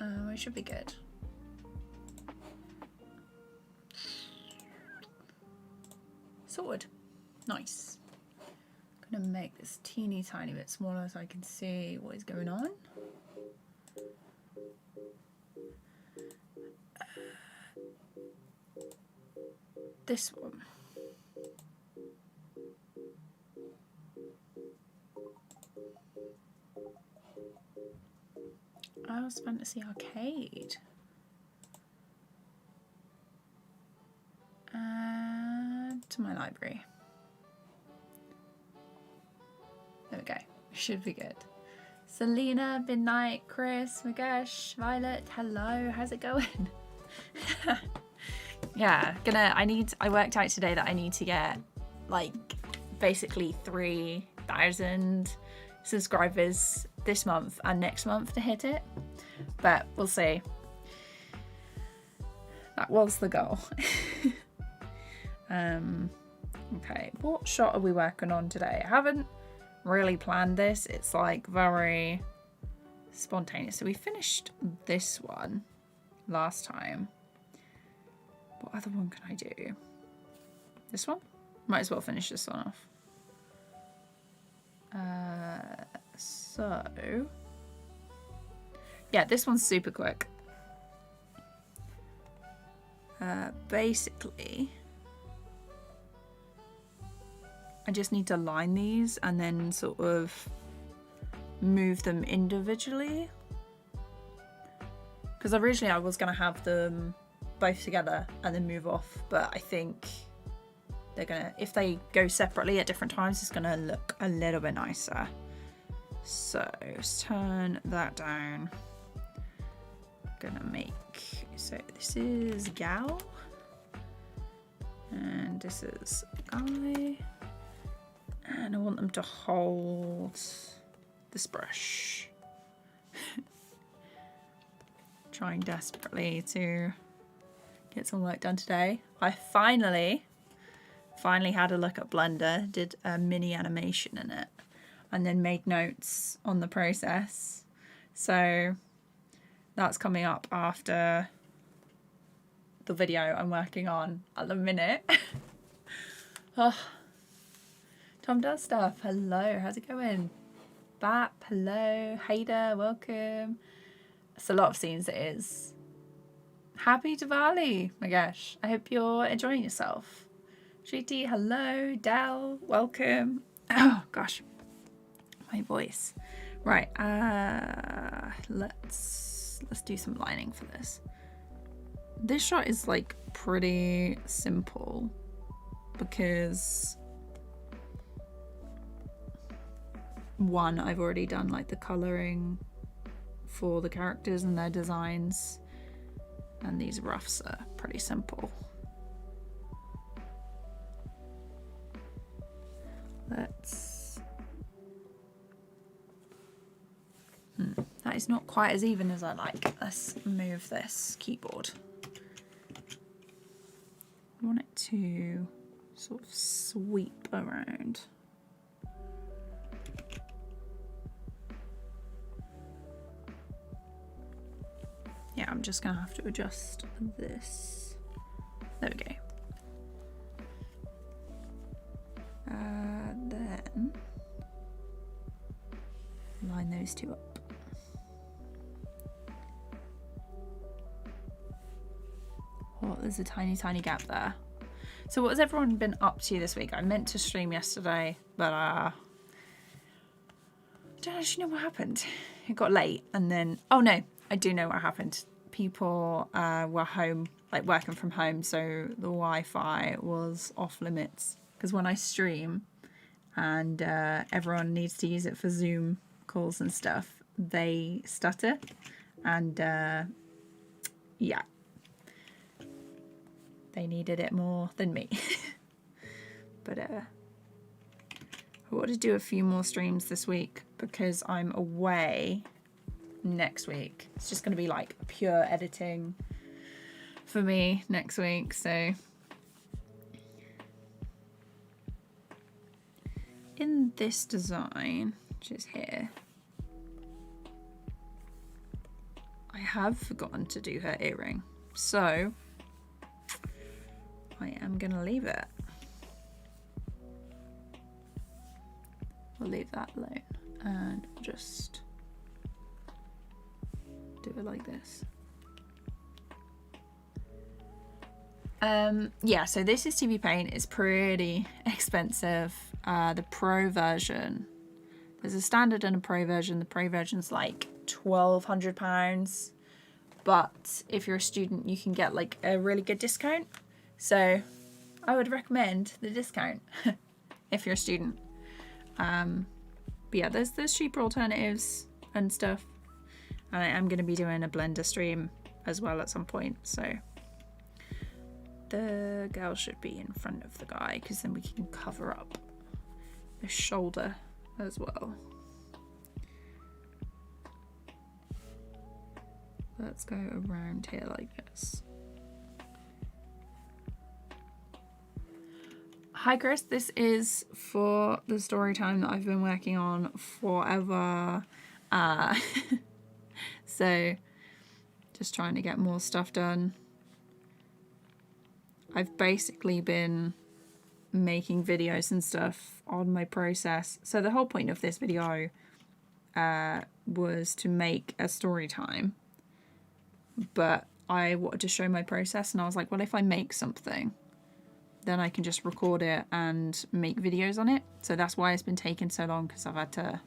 It should be good. Sorted. Nice. I'm gonna make this teeny tiny bit smaller so I can see what is going on. This one. Oh, it's Fantasy Arcade. Add to my library. There we go. Should be good. Selena, Midnight, Chris, Mugesh, Violet, hello. How's it going? Yeah, I worked out today that I need to get like basically 3,000 subscribers this month and next month to hit it, but we'll see. That was the goal. Okay, what shot are we working on today? I haven't really planned this. It's like very spontaneous. So we finished this one last time. What other one can I do? This one? Might as well finish this one off. So yeah, this one's super quick. Basically, I just need to line these and then sort of move them individually. Because originally I was going to have them both together and then move off, but I think they're gonna, if they go separately at different times, it's gonna look a little bit nicer. So let's turn that down. Gonna make, so this is Gal and this is Guy, and I want them to hold this brush. Trying desperately to get some work done today. I finally had a look at Blender, did a mini animation in it, and then made notes on the process. So that's coming up after the video I'm working on at the minute. Oh, Tom does stuff. Hello, how's it going? Bap, hello. Hader, welcome. It's a lot of scenes, it is. Happy Diwali, my gosh. I hope you're enjoying yourself. Shriti, hello. Del, welcome. Oh gosh, my voice. Right, let's do some lining for this. This shot is like pretty simple because one, I've already done like the coloring for the characters and their designs, and these roughs are pretty simple. That is not quite as even as I like. Let's move this keyboard. I want it to sort of sweep around. Yeah, I'm just gonna have to adjust this. There we go. Then line those two up. Oh, there's a tiny gap there. So what has everyone been up to this week? I meant to stream yesterday, but I don't actually know what happened. It got late and then, oh no, I do know what happened. People were home, like working from home, so the Wi-Fi was off limits. Because when I stream and everyone needs to use it for Zoom calls and stuff, they stutter. And yeah, they needed it more than me. But I want to do a few more streams this week because I'm away next week. It's just going to be like pure editing for me next week. So in this design, which is here, I have forgotten to do her earring, so I am gonna leave it. We'll leave that alone and just do it like this. Yeah, so this is TVPaint. It's pretty expensive. The pro version, there's a standard and a pro version. The pro version's like £1,200, but if you're a student you can get like a really good discount, so I would recommend the discount if you're a student. But yeah, there's cheaper alternatives and stuff, and I am going to be doing a Blender stream as well at some point, so the girl should be in front of the guy because then we can cover up the shoulder as well. Let's go around here like this. Hi Chris, this is for the story time that I've been working on forever. So just trying to get more stuff done. I've basically been making videos and stuff on my process. So the whole point of this video was to make a story time, but I wanted to show my process, and I was like, well, if I make something, then I can just record it and make videos on it. So that's why it's been taking so long, because I've had to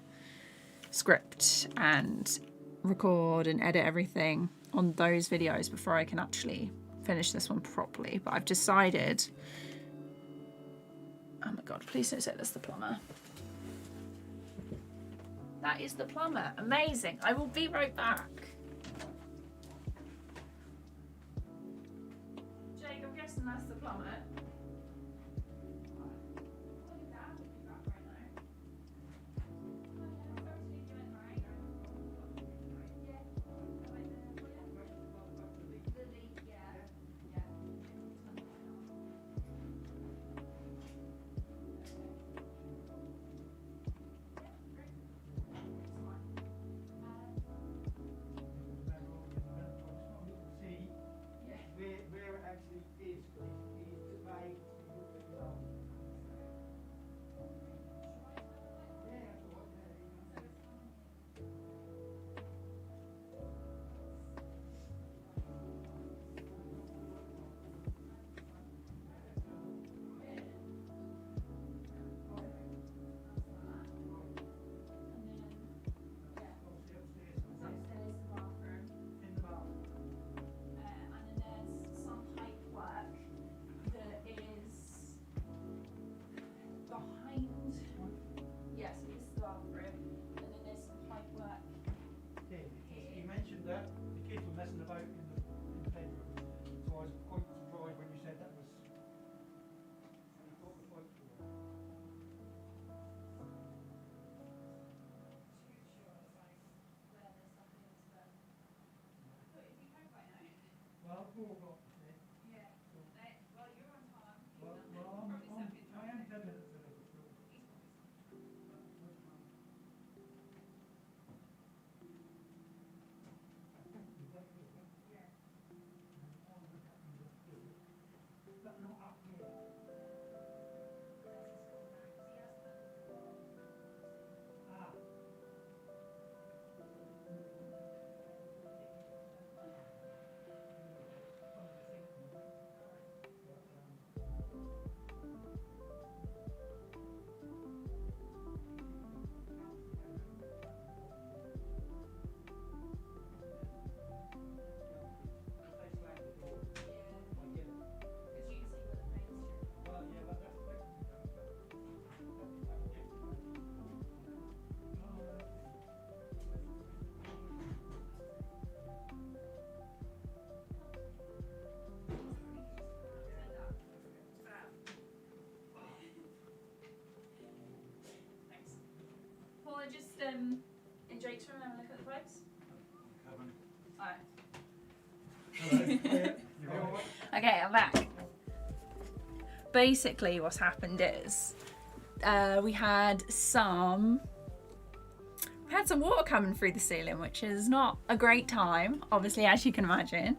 script and record and edit everything on those videos before I can actually finish this one properly. But I've decided, oh my god, please don't say that's the plumber. That is the plumber. Amazing. I will be right back. Jake, I'm guessing that's the plumber. Just in Jake's room and have a look at the pipes? Alright. Hello. Okay, I'm back. Basically what's happened is we had some had some water coming through the ceiling, which is not a great time, obviously, as you can imagine.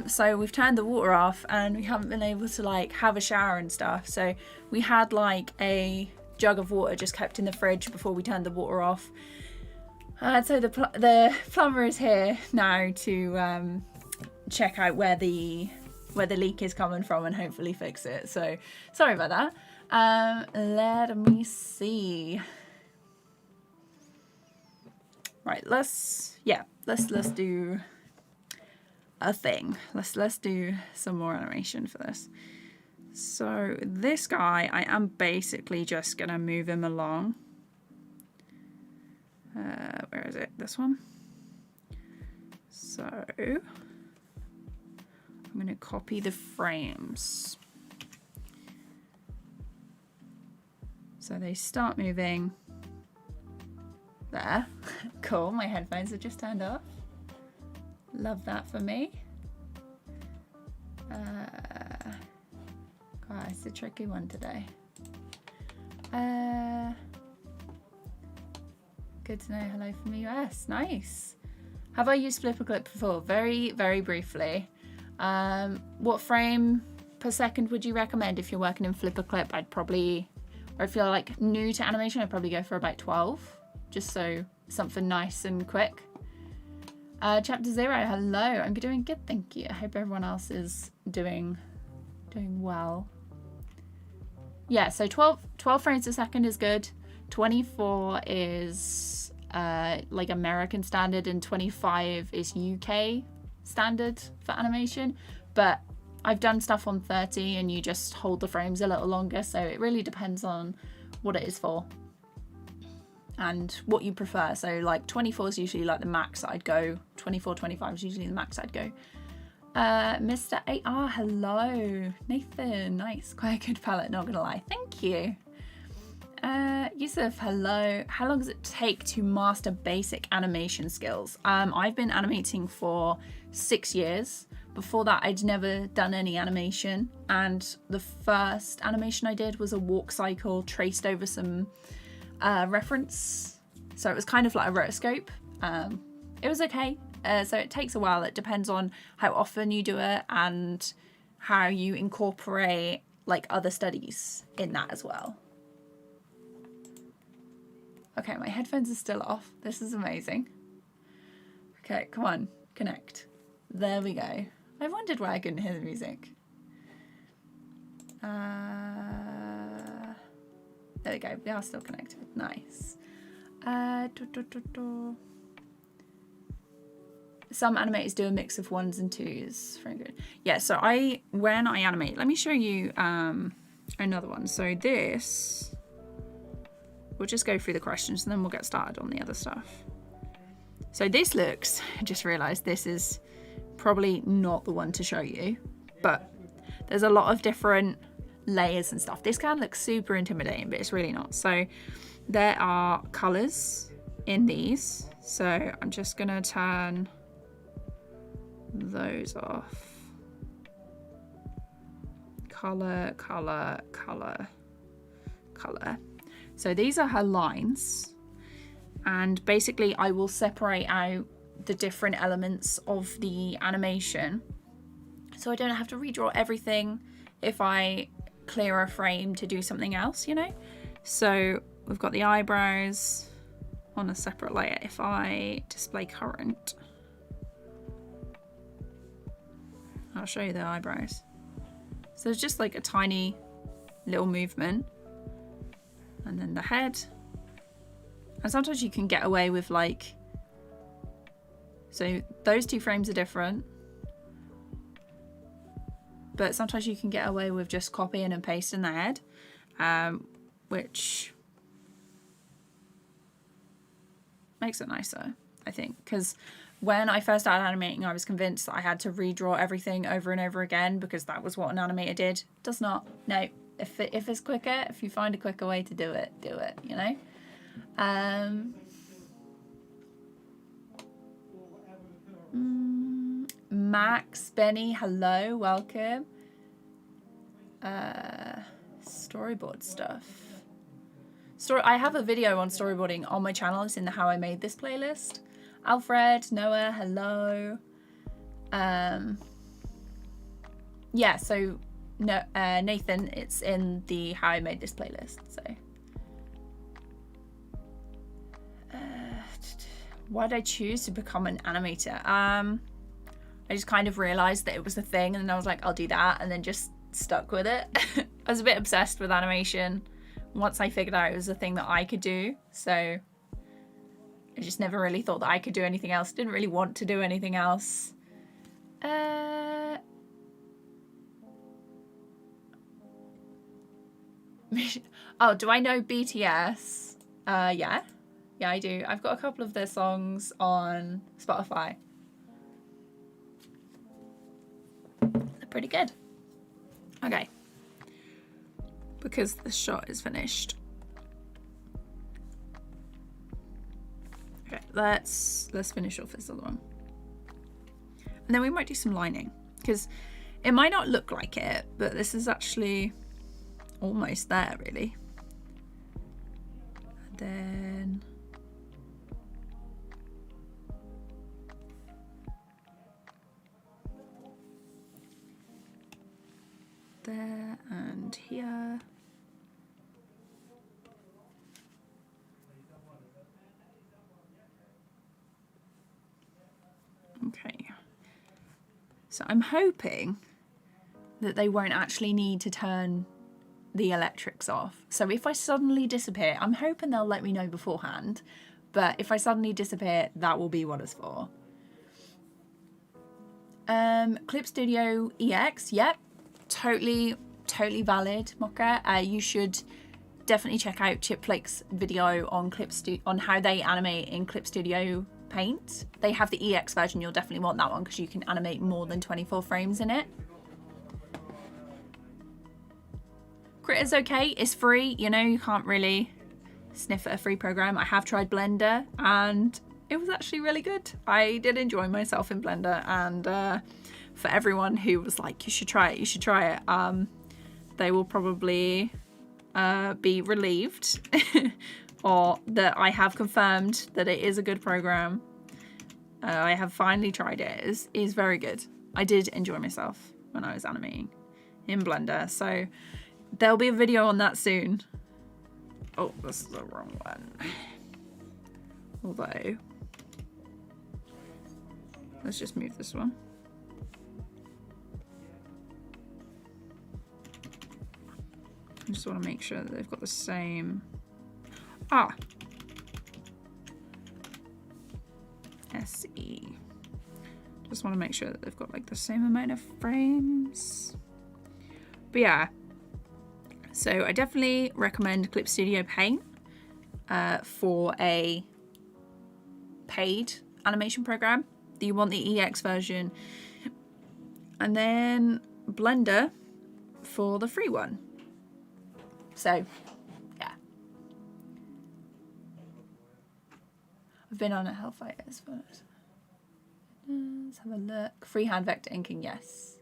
So we've turned the water off and we haven't been able to like have a shower and stuff. So we had like a jug of water just kept in the fridge before we turned the water off. So the plumber is here now to check out where the leak is coming from and hopefully fix it. So sorry about that. Let me see. Right, let's do a thing. Let's do some more animation for this. So this guy, I am basically just gonna move him along. Where is it? This one. So I'm gonna copy the frames. So they start moving. There. Cool, my headphones have just turned off. Love that for me. God, it's a tricky one today. Good to know. Hello from the US. Nice. Have I used Flipper Clip before? Very, very briefly. What frame per second would you recommend if you're working in Flipper Clip? I'd probably, or if you're like new to animation, I'd probably go for about 12. Just so something nice and quick. Chapter 0, hello. I'm doing good, thank you. I hope everyone else is doing well. Yeah, so 12 frames a second is good. 24 is like American standard, and 25 is UK standard for animation. But I've done stuff on 30 and you just hold the frames a little longer, so it really depends on what it is for and what you prefer. So like 24 is usually like the max I'd go. 24, 25 is usually the max I'd go. Mr. AR, hello. Nathan, nice. Quite a good palette, not gonna lie. Thank you. Yusuf, hello. How long does it take to master basic animation skills? I've been animating for 6 years. Before that, I'd never done any animation. And the first animation I did was a walk cycle traced over some reference. So it was kind of like a rotoscope. It was okay. So it takes a while. It depends on how often you do it and how you incorporate like other studies in that as well. Okay, my headphones are still off. This is amazing. Okay, come on, connect. There we go. I wondered why I couldn't hear the music. There we go. We are still connected. Nice. Some animators do a mix of 1s and 2s. Very good. Yeah, so when I animate, let me show you another one. So this, we'll just go through the questions and then we'll get started on the other stuff. So this looks, I just realized this is probably not the one to show you, but there's a lot of different layers and stuff. This can look super intimidating, but it's really not. So there are colors in these. So I'm just gonna turn those off. Color, color, color, color. So these are her lines, and basically I will separate out the different elements of the animation so I don't have to redraw everything if I clear a frame to do something else, you know? So we've got the eyebrows on a separate layer. If I display current, I'll show you the eyebrows. So it's just like a tiny little movement. And then the head. And sometimes you can get away with like, so those two frames are different. But sometimes you can get away with just copying and pasting the head, which makes it nicer, I think. Because when I first started animating, I was convinced that I had to redraw everything over and over again because that was what an animator did. Does not. No. If it's quicker, if you find a quicker way to do it, you know? Max, Benny, hello, welcome. Storyboard stuff. I have a video on storyboarding on my channel. It's in the How I Made This playlist. Alfred, Noah, hello. Yeah, so no, Nathan, it's in the How I Made This playlist. So, why did I choose to become an animator? I just kind of realized that it was a thing, and then I was like, I'll do that, and then just stuck with it. I was a bit obsessed with animation once I figured out it was a thing that I could do. So I just never really thought that I could do anything else. Didn't really want to do anything else. Oh, do I know BTS? Yeah, I do. I've got a couple of their songs on Spotify. They're pretty good. Okay, because the shot is finished. Okay, let's finish off this other one, and then we might do some lining, because it might not look like it, but this is actually almost there, really. And then there and here. Okay, so I'm hoping that they won't actually need to turn the electrics off. So if I suddenly disappear, I'm hoping they'll let me know beforehand, but if I suddenly disappear, that will be what it's for. Clip Studio EX, yep, totally valid, Mocha. You should definitely check out Chip Flake's video on on how they animate in Clip Studio Paint. They have the EX version. You'll definitely want that one because you can animate more than 24 frames in it. Critter's okay, it's free, you know, you can't really sniff at a free program. I have tried Blender and it was actually really good. I did enjoy myself in Blender, and for everyone who was like, you should try it, they will probably be relieved or that I have confirmed that it is a good program. I have finally tried it. It is very good. I did enjoy myself when I was animating in Blender, so there'll be a video on that soon. Oh, this is the wrong one. Although, let's just move this one. I just want to make sure that they've got the same. SE. Just want to make sure that they've got like the same amount of frames. But yeah. So I definitely recommend Clip Studio Paint for a paid animation program. You want the EX version, and then Blender for the free one. So yeah, I've been on a Hellfighters for it. Let's have a look. Freehand vector inking, yes.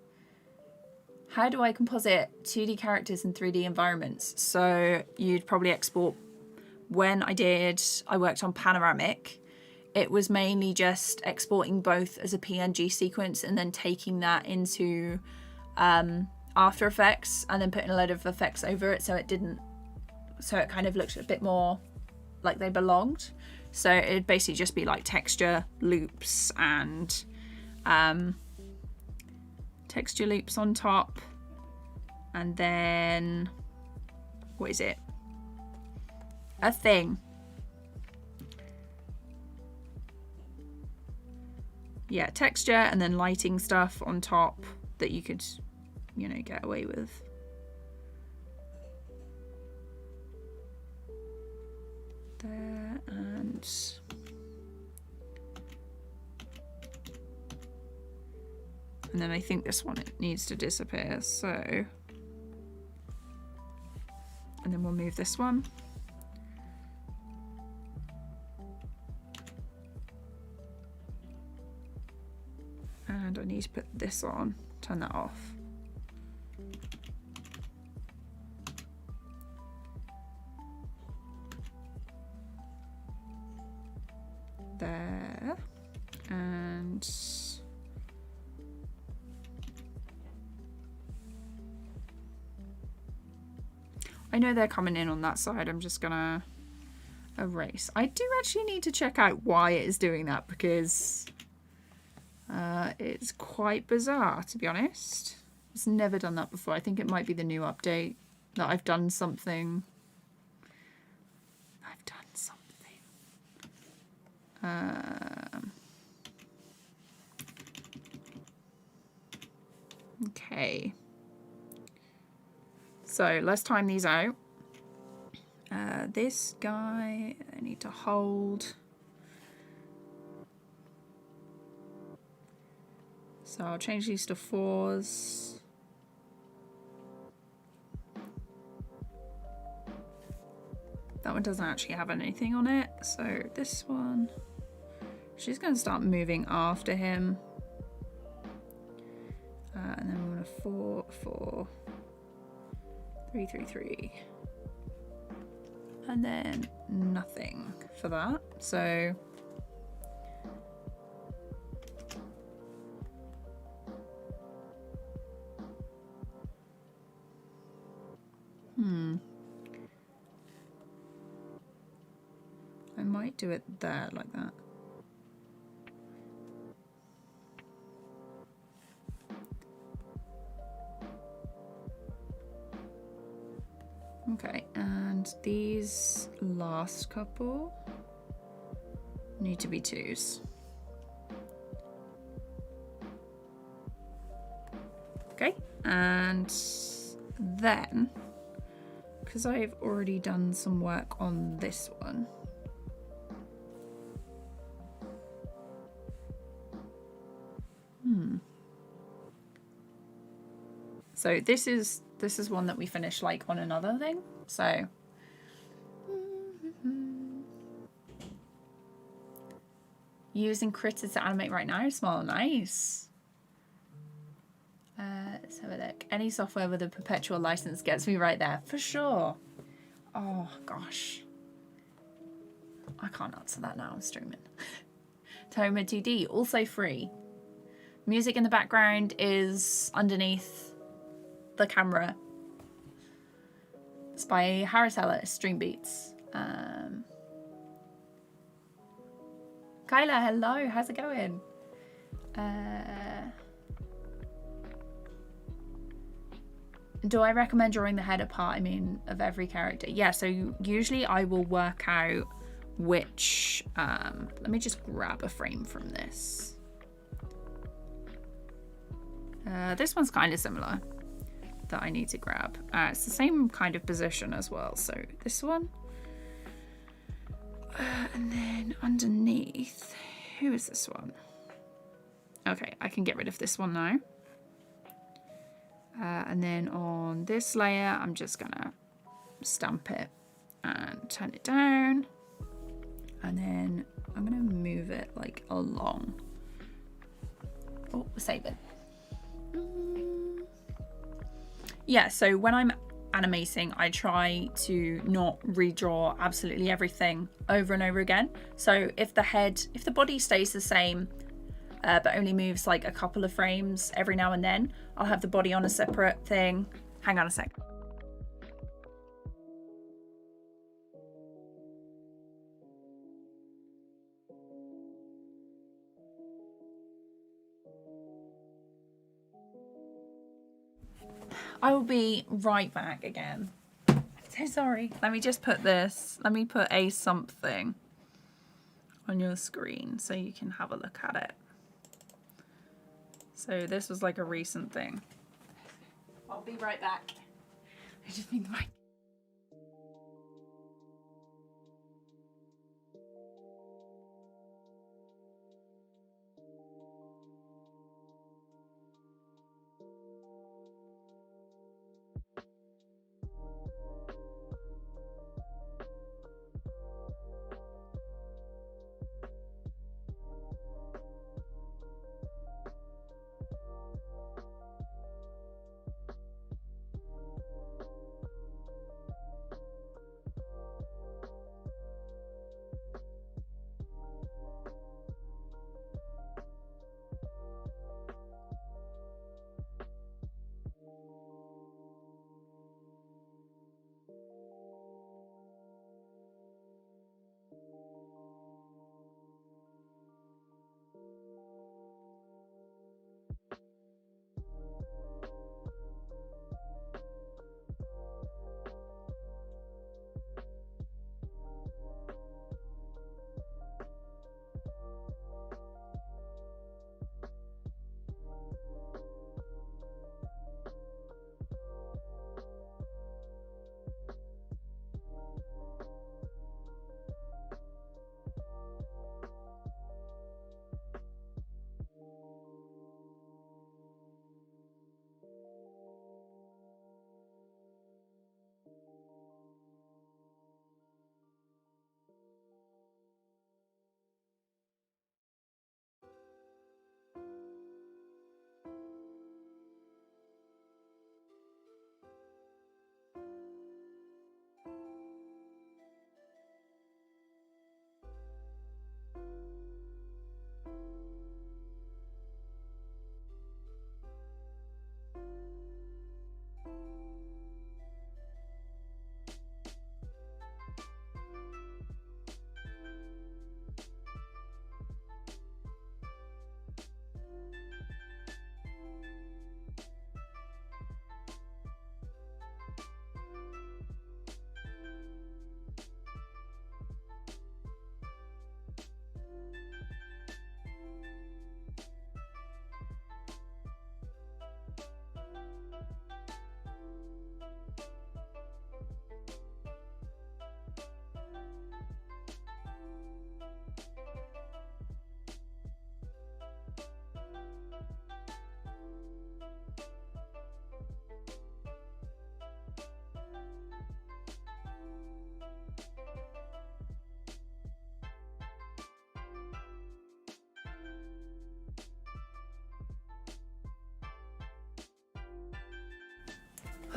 How do I composite 2D characters in 3D environments? So you'd probably export. When I worked on Panoramic, it was mainly just exporting both as a PNG sequence and then taking that into After Effects and then putting a load of effects over it so it kind of looked a bit more like they belonged. So it'd basically just be like texture loops and texture loops on top, and then what is it? A thing. Yeah, texture and then lighting stuff on top that you could, you know, get away with. There and then I think this one, it needs to disappear, so, and then we'll move this one. And I need to put this on, turn that off. there. And I know they're coming in on that side. I'm just gonna erase. I do actually need to check out why it is doing that, because it's quite bizarre, to be honest. It's never done that before. I think it might be the new update that I've done something. Okay. So let's time these out. This guy, I need to hold. So I'll change these to 4s. That one doesn't actually have anything on it. So this one, she's going to start moving after him. And then we're going to 4, 4, 3, 3, 3. And then nothing for that. So I might do it there like that. Okay, and these last couple need to be 2s. Okay, and then, because I've already done some work on this one, so this is one that we finished like on another thing. So using critters to animate right now. Small, nice. Let's have a look. Any software with a perpetual license gets me right there for sure. Oh gosh, I can't answer that now. I'm streaming. Toma 2D also free. Music in the background is underneath the camera. It's by Haritella, Stream Beats. Kyla, hello, how's it going? Do I recommend drawing the header part, I mean, of every character? Yeah, so usually I will work out which, let me just grab a frame from this. This one's kind of similar that I need to grab. It's the same kind of position as well. So this one. And then underneath, who is this one? Okay, I can get rid of this one now. And then on this layer, I'm just gonna stamp it and turn it down. And then I'm gonna move it like along. Oh, save it. Yeah, so when I'm animating, I try to not redraw absolutely everything over and over again. So if the body stays the same, but only moves like a couple of frames every now and then, I'll have the body on a separate thing. Hang on a sec. I will be right back again. I'm so sorry. Let me just put this, let me put a something on your screen so you can have a look at it. So this was like a recent thing. I'll be right back. I just need the mic.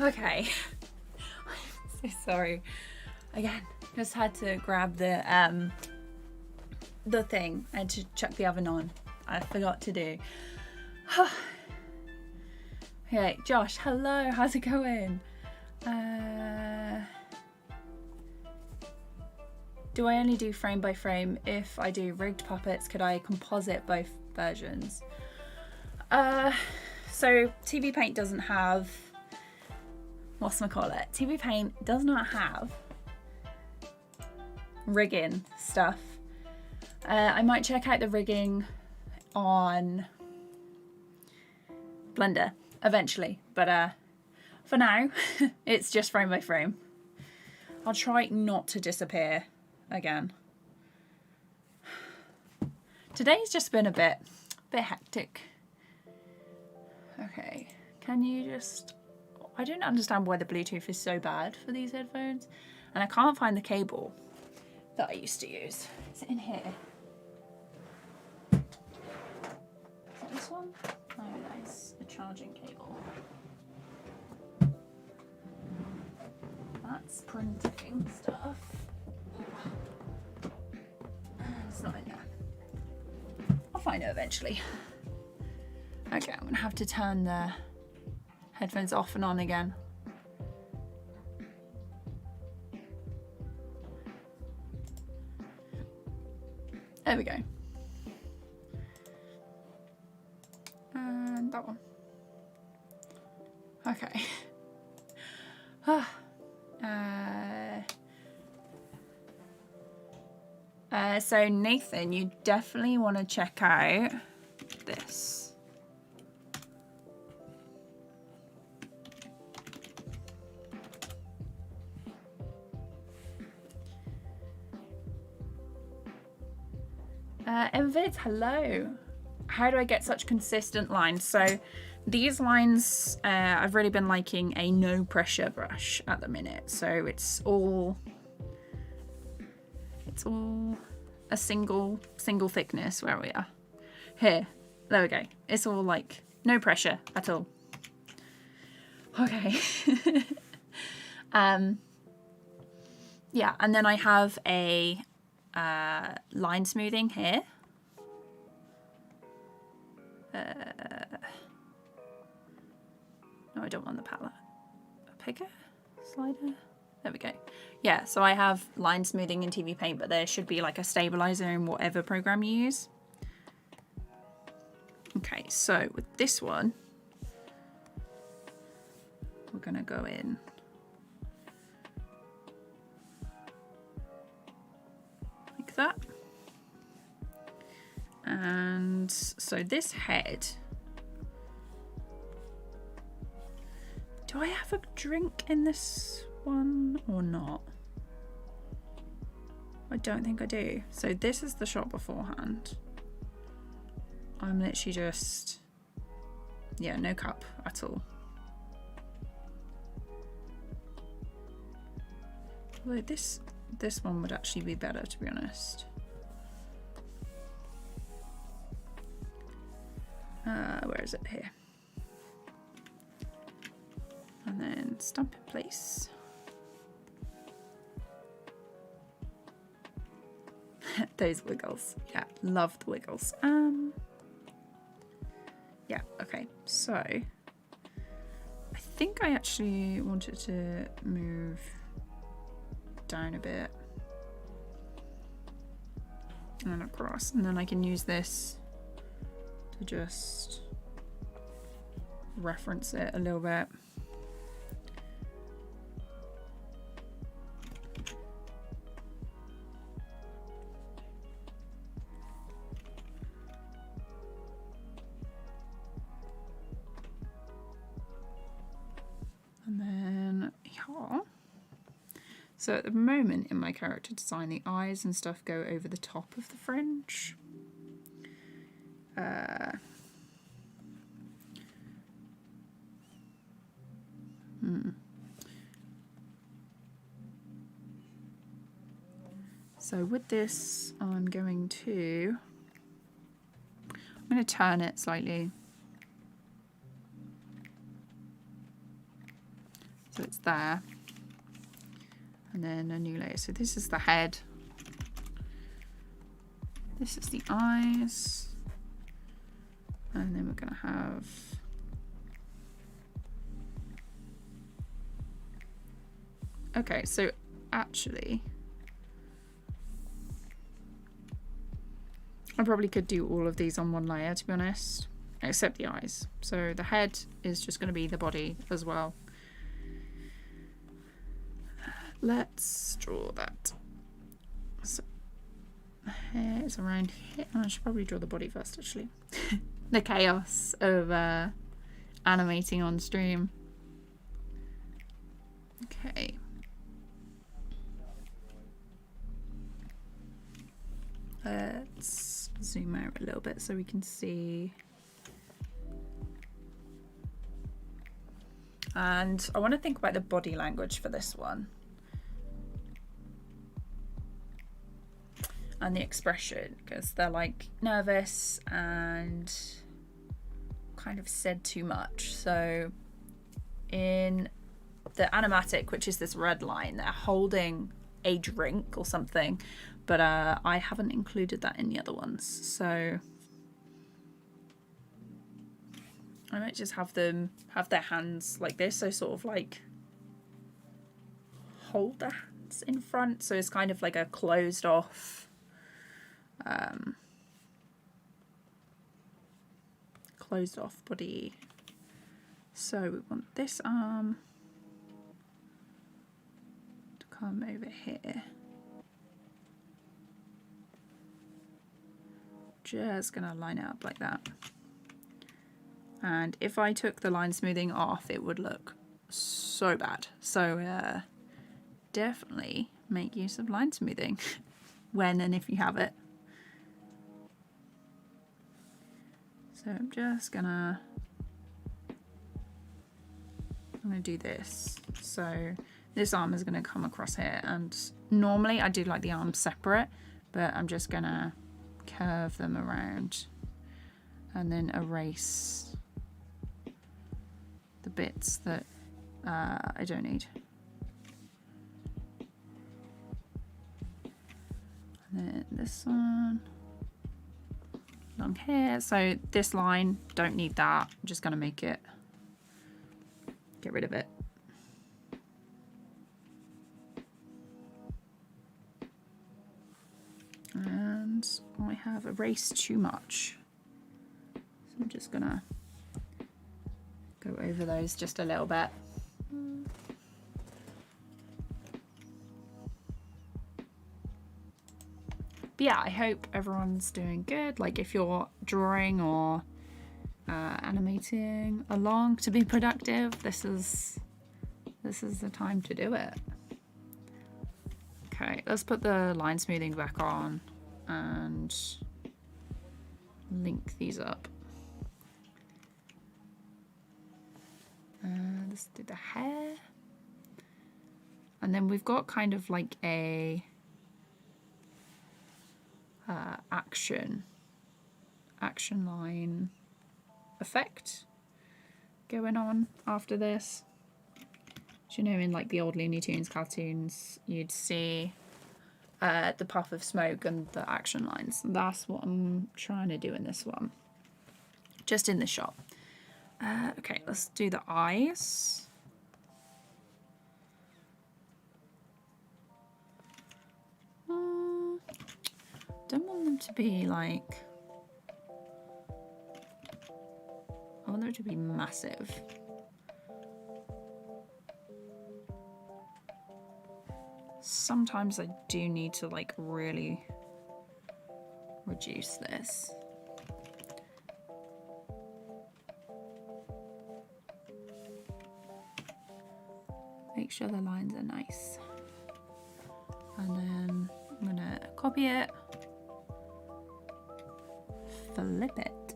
Okay. I'm so sorry. Again, just had to grab the thing and to chuck the oven on. I forgot to do. Okay, Josh, hello, how's it going? Do I only do frame by frame? If I do rigged puppets, could I composite both versions? So TVPaint doesn't have, whatchamacallit? TVPaint does not have rigging stuff. I might check out the rigging on Blender eventually, but for now, it's just frame by frame. I'll try not to disappear again. Today's just been a bit hectic. Okay, can you just... I don't understand why the Bluetooth is so bad for these headphones, and I can't find the cable that I used to use. Is it in here? Is it this one? Oh, that is a charging cable. That's printing stuff. It's not in there. I'll find it eventually. Okay, I'm gonna have to turn the headphones off and on again. There we go. And that one. Okay. So Nathan, you definitely want to check out this. Envid, hello. How do I get such consistent lines? So these lines, I've really been liking a no pressure brush at the minute. So it's all a single thickness. Where we are here. There we go. It's all like no pressure at all. Okay. Yeah, and then I have a line smoothing here. No, I don't want the palette. A picker? Slider? There we go. Yeah, so I have line smoothing in TVPaint, but there should be like a stabilizer in whatever program you use. Okay, so with this one, we're gonna go in. Like that. And so this head, do I have a drink in this one or not? I don't think I do. So this is the shot beforehand. I'm literally just, yeah, no cup at all. Although this one would actually be better, to be honest. Where is it? Here. And then stamp in place. Those wiggles. Yeah, love the wiggles. Yeah, okay. So I think I actually wanted to move down a bit and across, and then I can use this to just reference it a little bit. And then, yeah. So at the moment in my character design, the eyes and stuff go over the top of the fringe. So with this, I'm going to turn it slightly. that's there. And then a new layer. So this is the head. This is the eyes. And then we're going to have okay, so actually I probably could do all of these on one layer, to be honest, except the eyes. So the head is just going to be the body as well. Let's draw that. So the hair is around here. I should probably draw the body first, actually. The chaos of animating on stream. Okay. Let's zoom out a little bit so we can see. And I want to think about the body language for this one. And the expression, because they're like nervous and kind of said too much. So in the animatic, which is this red line, they're holding a drink or something, but I haven't included that in the other ones. So I might just have them have their hands like this, so sort of like hold their hands in front, so it's kind of like a closed off body. So we want this arm to come over here. Just gonna line it up like that. And if I took the line smoothing off, it would look so bad. So definitely make use of line smoothing when and if you have it. So I'm gonna do this. So this arm is gonna come across here, and normally I do like the arms separate, but I'm just gonna curve them around and then erase the bits that I don't need. And then this one along here. So this line, don't need that. I'm just gonna make it, get rid of it. And I have erased too much. So I'm just gonna go over those just a little bit. But yeah, I hope everyone's doing good. Like if you're drawing or animating along to be productive, this is the time to do it. Okay, let's put the line smoothing back on and link these up. Let's do the hair. And then we've got kind of like a action line effect going on after this. Do you know, in like the old Looney Tunes cartoons, you'd see the puff of smoke and the action lines. That's what I'm trying to do in this one, just in the shot. Okay, let's do the eyes. Don't want them to be like, I want them to be massive. Sometimes I do need to like really reduce this. Make sure the lines are nice. And then I'm gonna copy it, flip it.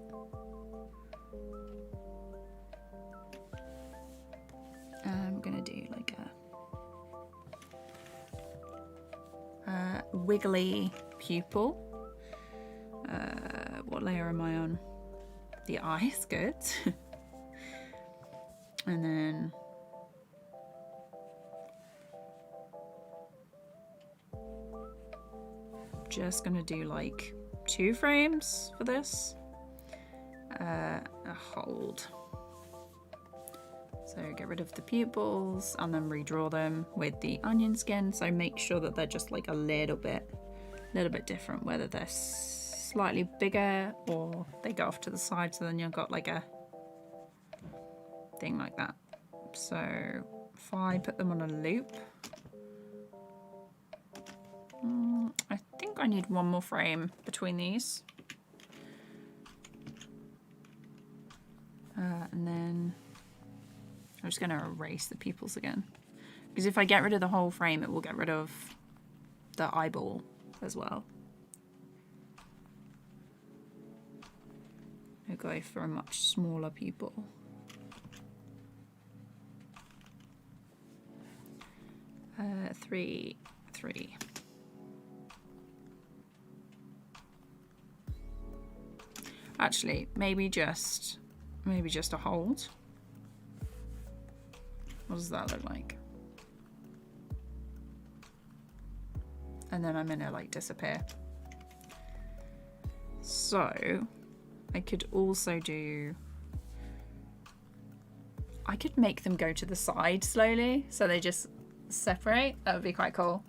I'm gonna do like a wiggly pupil. What layer am I on? The eyes, good. And then just gonna do like 2 frames for this. A hold. So get rid of the pupils and then redraw them with the onion skin. So make sure that they're just like a little bit different, whether they're slightly bigger or they go off to the side. So then you've got like a thing like that. So if I put them on a loop, I think I need 1 more frame between these. And then I'm just going to erase the pupils again. Because if I get rid of the whole frame, it will get rid of the eyeball as well. I'll go for a much smaller pupil. Three. Actually, maybe just a hold. What does that look like? And then I'm gonna like disappear. So I could also do, I could make them go to the side slowly so they just separate. That would be quite cool.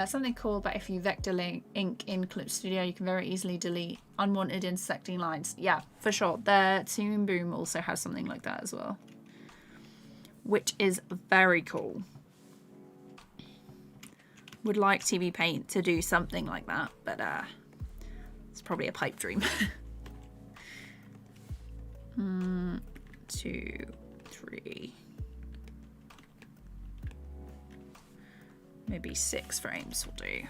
Something cool about if you vector ink in Clip Studio, you can very easily delete unwanted intersecting lines. Yeah, for sure. The Toon Boom also has something like that as well, which is very cool. Would like TVPaint to do something like that, but it's probably a pipe dream. 2, 3. Maybe 6 frames will do.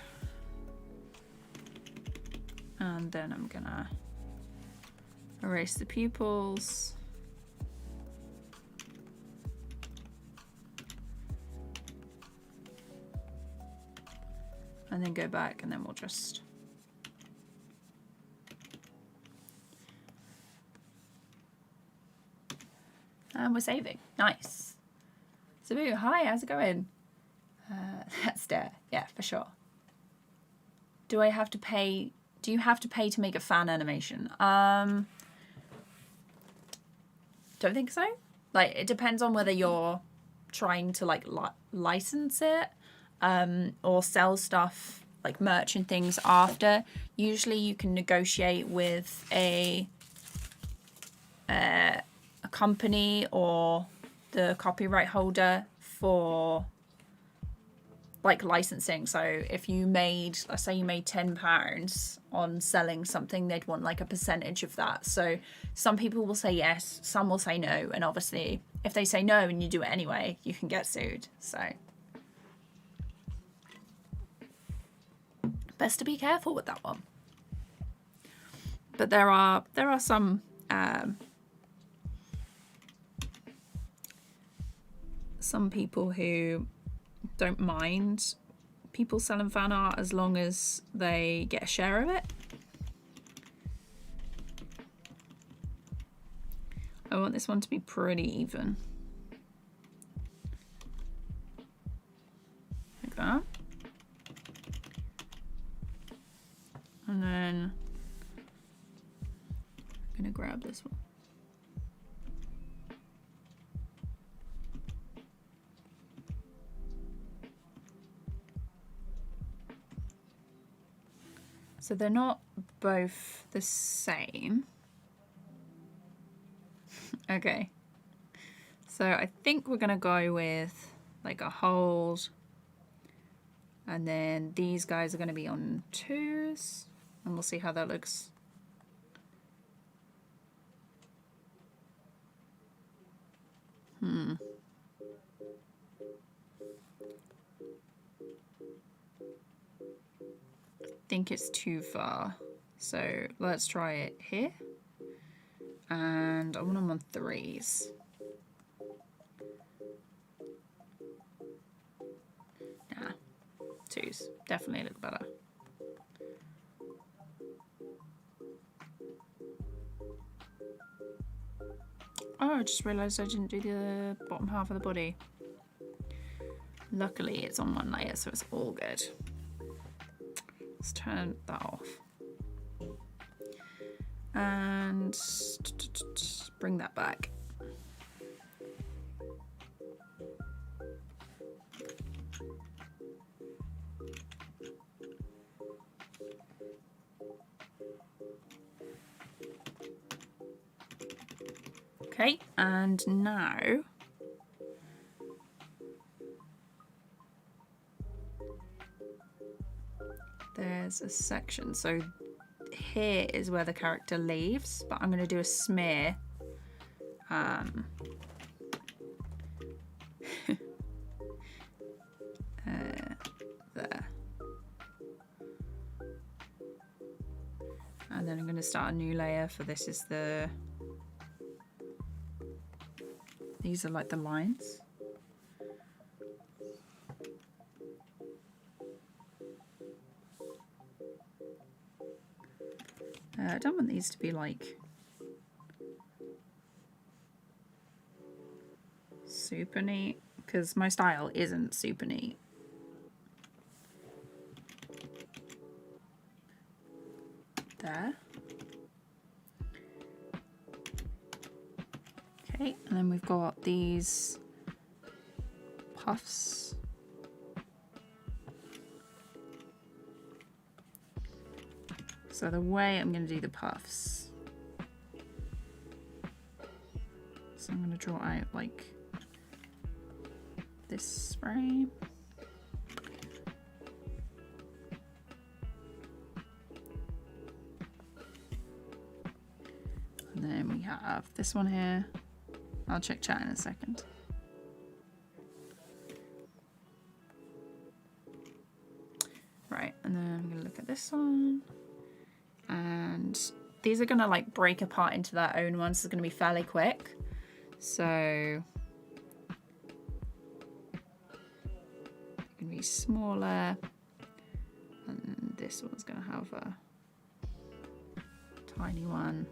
And then I'm gonna erase the pupils. And then go back and then we'll just and we're saving. Nice. Sabu, hi, how's it going? That's there. Yeah, for sure. Do I have to pay? Do you have to pay to make a fan animation? Don't think so. Like, it depends on whether you're trying to like license it, or sell stuff like merch and things after. Usually, you can negotiate with a company or the copyright holder for like licensing. So if you made, let's say you made £10 on selling something, they'd want like a percentage of that. So some people will say yes, some will say no, and obviously if they say no and you do it anyway, you can get sued. So best to be careful with that one. But there are some people who don't mind people selling fan art as long as they get a share of it. I want this one to be pretty even. Like that. And then I'm gonna grab this one. So they're not both the same. Okay. So I think we're gonna go with like a hold. And then these guys are gonna be on 2s. And we'll see how that looks. I think it's too far. So let's try it here. And I want them on 3s. Nah, 2s. Definitely look better. Oh, I just realised I didn't do the bottom half of the body. Luckily it's on one layer, so it's all good. Let's turn that off. And bring that back. Okay, and now there's a section. So here is where the character leaves, but I'm going to do a smear. There. And then I'm going to start a new layer for this is the... These are like the lines. I don't want these to be like super neat because my style isn't super neat. There. Okay, and then we've got these puffs. So the way I'm going to do the puffs, so I'm going to draw out like this frame. And then we have this one here. I'll check chat in a second. Right, and then I'm going to look at this one. And these are going to like break apart into their own ones. It's going to be fairly quick. So it's going to be smaller. And this one's going to have a tiny one.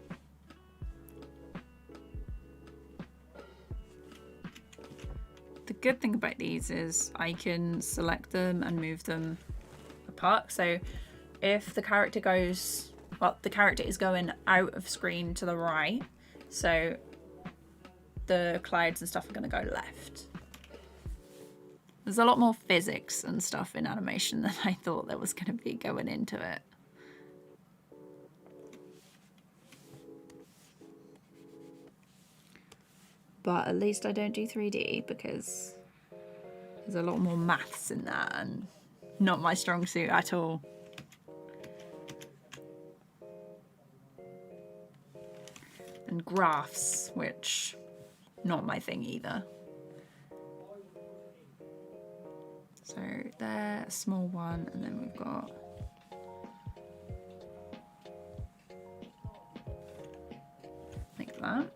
The good thing about these is I can select them and move them apart. So if the character goes, well, the character is going out of screen to the right, so the clouds and stuff are going to go left. There's a lot more physics and stuff in animation than I thought there was going to be going into it. But at least I don't do 3D because there's a lot more maths in that and not my strong suit at all. And graphs, which not my thing either. So there, a small one, and then we've got like that.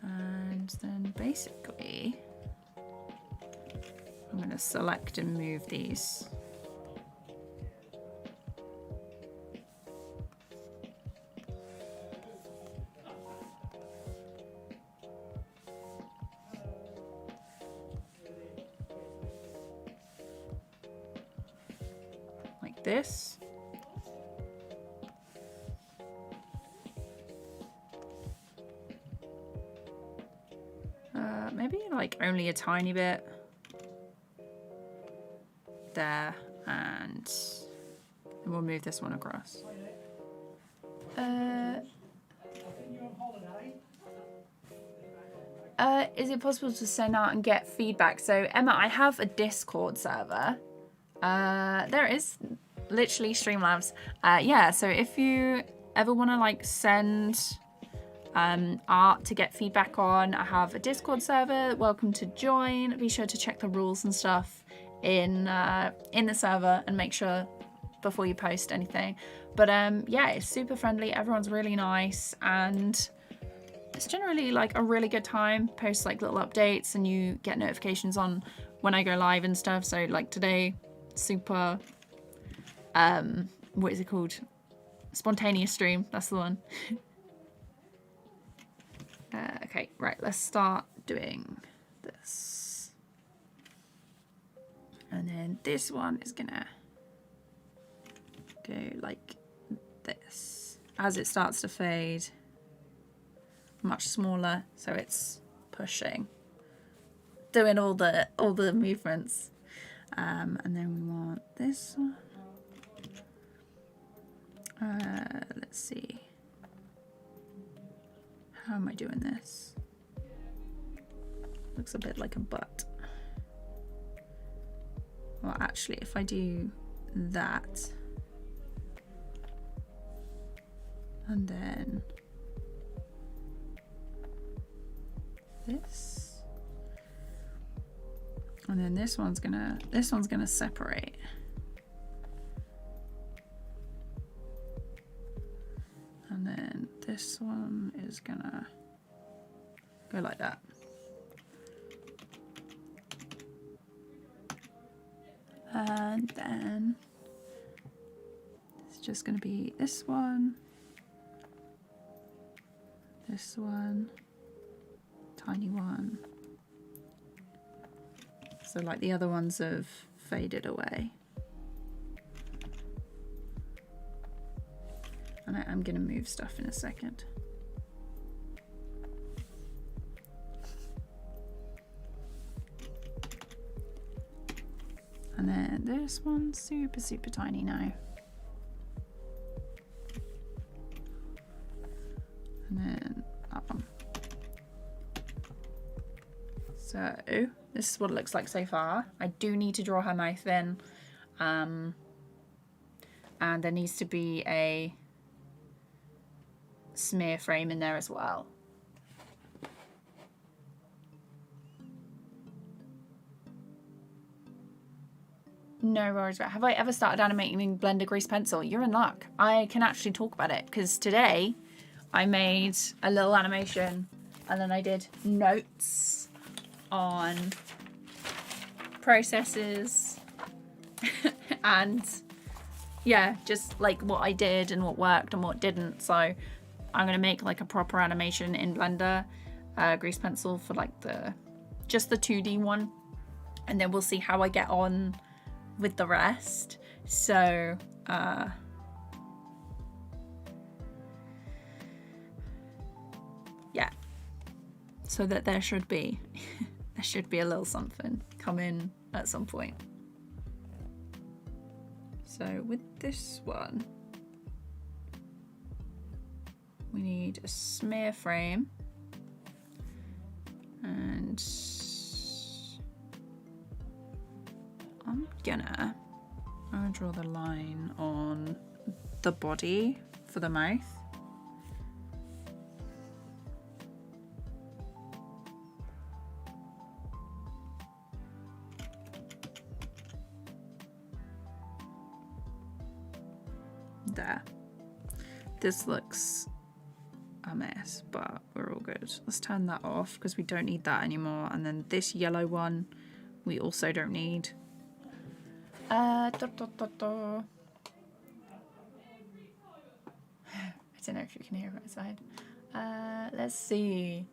And then basically I'm going to select and move these. Like this. Maybe like only a tiny bit there, and then we'll move this one across. Is it possible to send out and get feedback? So Emma, I have a Discord server. There it is, literally Streamlabs. Yeah, so if you ever want to like send art to get feedback on, I have a Discord server. Welcome to join. Be sure to check the rules and stuff in the server and make sure before you post anything. But yeah, it's super friendly. Everyone's really nice, and it's generally like a really good time. Post like little updates, and you get notifications on when I go live and stuff. So like today, super what is it called? Spontaneous stream. That's the one. Okay, right, let's start doing this. And then this one is gonna go like this. As it starts to fade, much smaller, so it's pushing, doing all the movements. And then we want this one. Let's see. How am I doing this? Looks a bit like a butt. Well, actually, if I do that, and then this, and then this one's gonna separate. And then this one is gonna go like that. And then it's just going to be this one, tiny one. So like the other ones have faded away. And I'm going to move stuff in a second. And then this one's super, super tiny now. And then that one. So this is what it looks like so far. I do need to draw her mouth in. And there needs to be a smear frame in there as well. No worries. Have I ever started animating in Blender Grease Pencil? You're in luck. I can actually talk about it because today I made a little animation and then I did notes on processes and yeah, just like what I did and what worked and what didn't. So I'm going to make like a proper animation in Blender Grease Pencil for like just the 2D one, and then we'll see how I get on with the rest. So yeah, so that there should be a little something come in at some point. So with this one we need a smear frame, and I'm gonna draw the line on the body for the mouth. There. This looks a mess, but we're all good. Let's turn that off because we don't need that anymore. And then this yellow one we also don't need. I don't know if you can hear it outside. Let's see.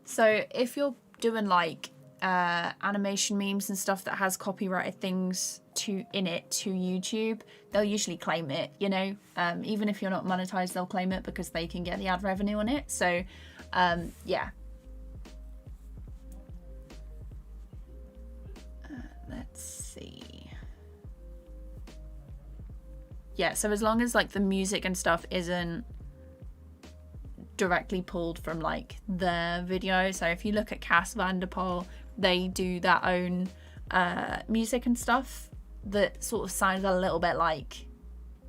So if you're doing like animation memes and stuff that has copyrighted things in it to YouTube, they'll usually claim it, you know. Even if you're not monetized, they'll claim it because they can get the ad revenue on it. So yeah. Let's see. Yeah, so as long as like the music and stuff isn't directly pulled from like their video. So if you look at Cass Vanderpool, they do their own music and stuff that sort of sounds a little bit like,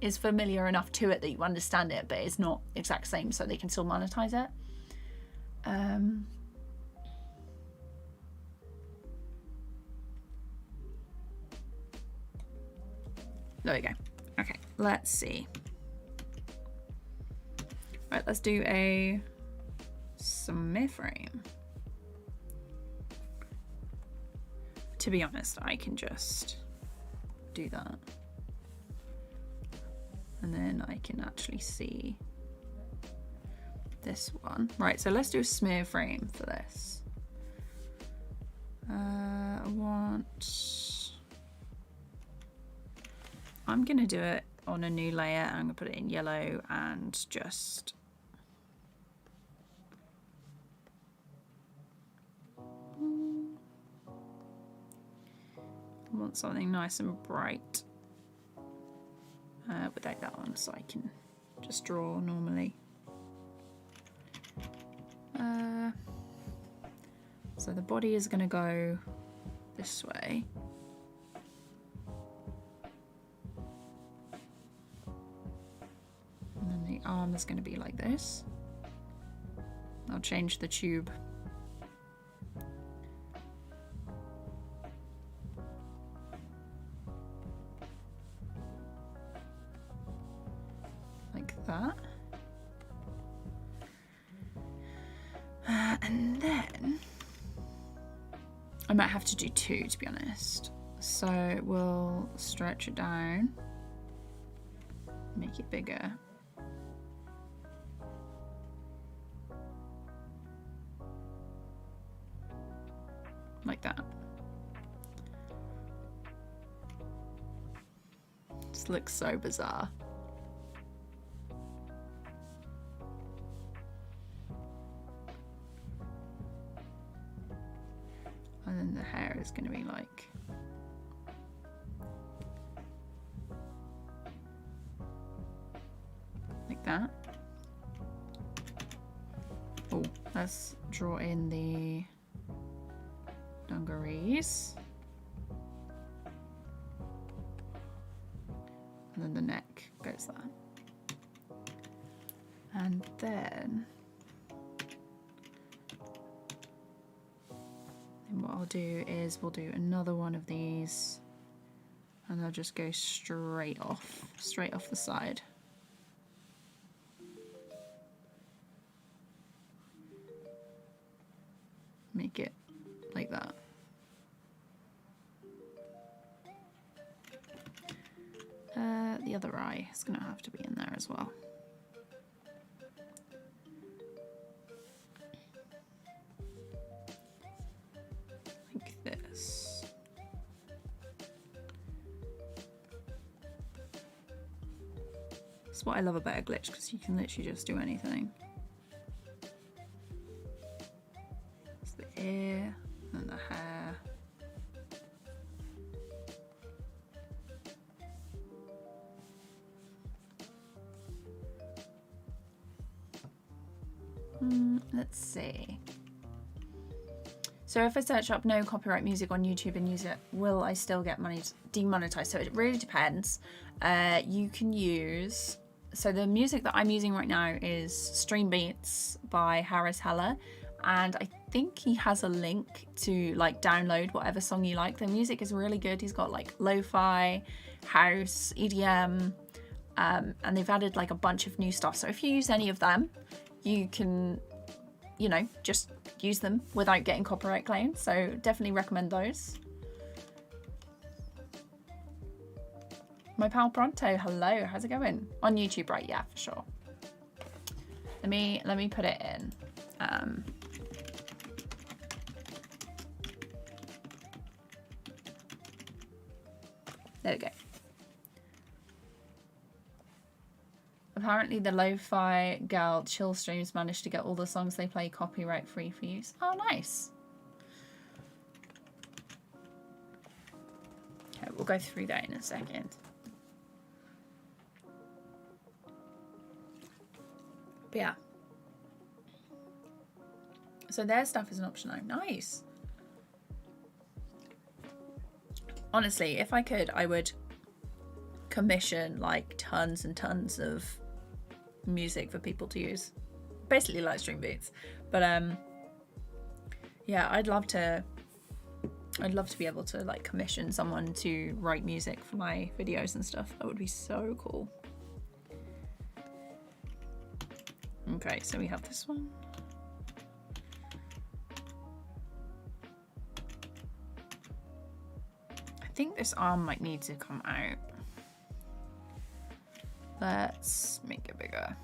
is familiar enough to it that you understand it, but it's not exact same, so they can still monetize it. There we go. Okay, let's see. Right, let's do a smear frame. To be honest, I can just do that. And then I can actually see this one. Right, so let's do a smear frame for this. I'm gonna do it on a new layer and I'm gonna put it in yellow and just I want something nice and bright without that one, so I can just draw normally. So the body is going to go this way. And then the arm is going to be like this. I'll change the tube. Like that. And then I might have to do two, to be honest. So we'll stretch it down, make it bigger. Like that. This looks so bizarre. And then the hair is going to be like that. Oh, let's draw in the dungarees. And then the neck goes there. And then what I'll do is we'll do another one of these and they'll just go straight off the side. Make it like that. The other eye is going to have to be in there as well. Like this. That's what I love about a glitch, because you can literally just do anything. It's the ear and the hair. Let's see. So if I search up no copyright music on YouTube and use it, will I still get money demonetized? So it really depends. You can use, so the music that I'm using right now is Stream Beats by Harris Heller, and I think he has a link to like download whatever song you like. The music is really good. He's got like lo-fi, house, EDM, and they've added like a bunch of new stuff. So if you use any of them, you can, you know, just use them without getting copyright claims. So definitely recommend those. My pal Pronto, hello, how's it going? On YouTube, right? Yeah, for sure. Let me put it in. There we go. Apparently the lo-fi girl chill streams managed to get all the songs they play copyright free for use. Oh, nice. Okay, we'll go through that in a second. But yeah. So their stuff is an option now. Nice. Honestly, if I could, I would commission like tons and tons of music for people to use, basically like Stream Beats. But yeah, I'd love to be able to like commission someone to write music for my videos and stuff. That would be so cool. Okay, so we have this one. I think this arm might need to come out. Let's make it bigger.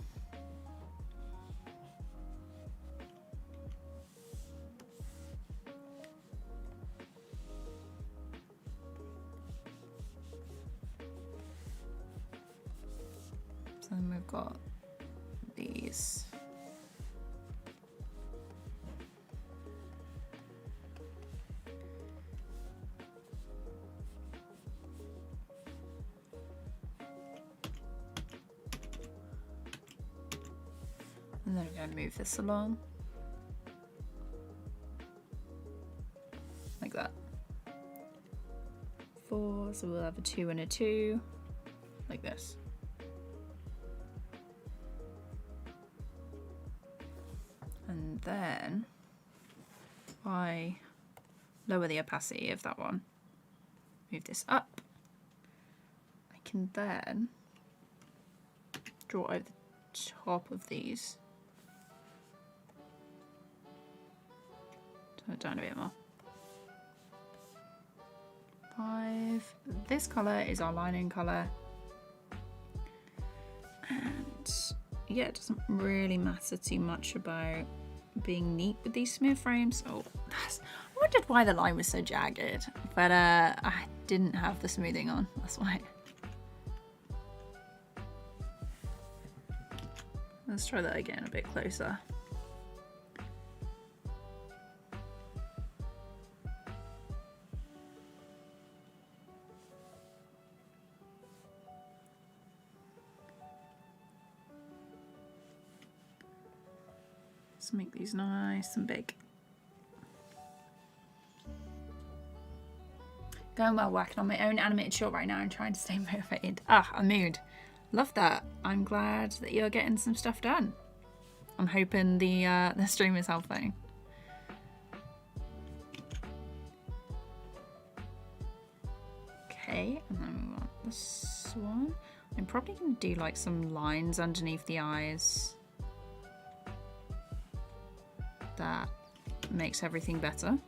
So then we've got these. And then we're going to move this along. Like that. 4, so we'll have a 2 and a 2. Like this. And then I lower the opacity of that one. Move this up. I can then draw over the top of these. Turn it down a bit more. 5. This colour is our lining colour. And yeah, it doesn't really matter too much about being neat with these smooth frames. Oh, I wondered why the line was so jagged, but I didn't have the smoothing on, that's why. Let's try that again a bit closer. Let's make these nice and big. Going well, working on my own animated short right now and trying to stay motivated. Ah, a mood. Love that. I'm glad that you're getting some stuff done. I'm hoping the stream is helping. Okay, and then we want this one. I'm probably going to do like some lines underneath the eyes. That makes everything better.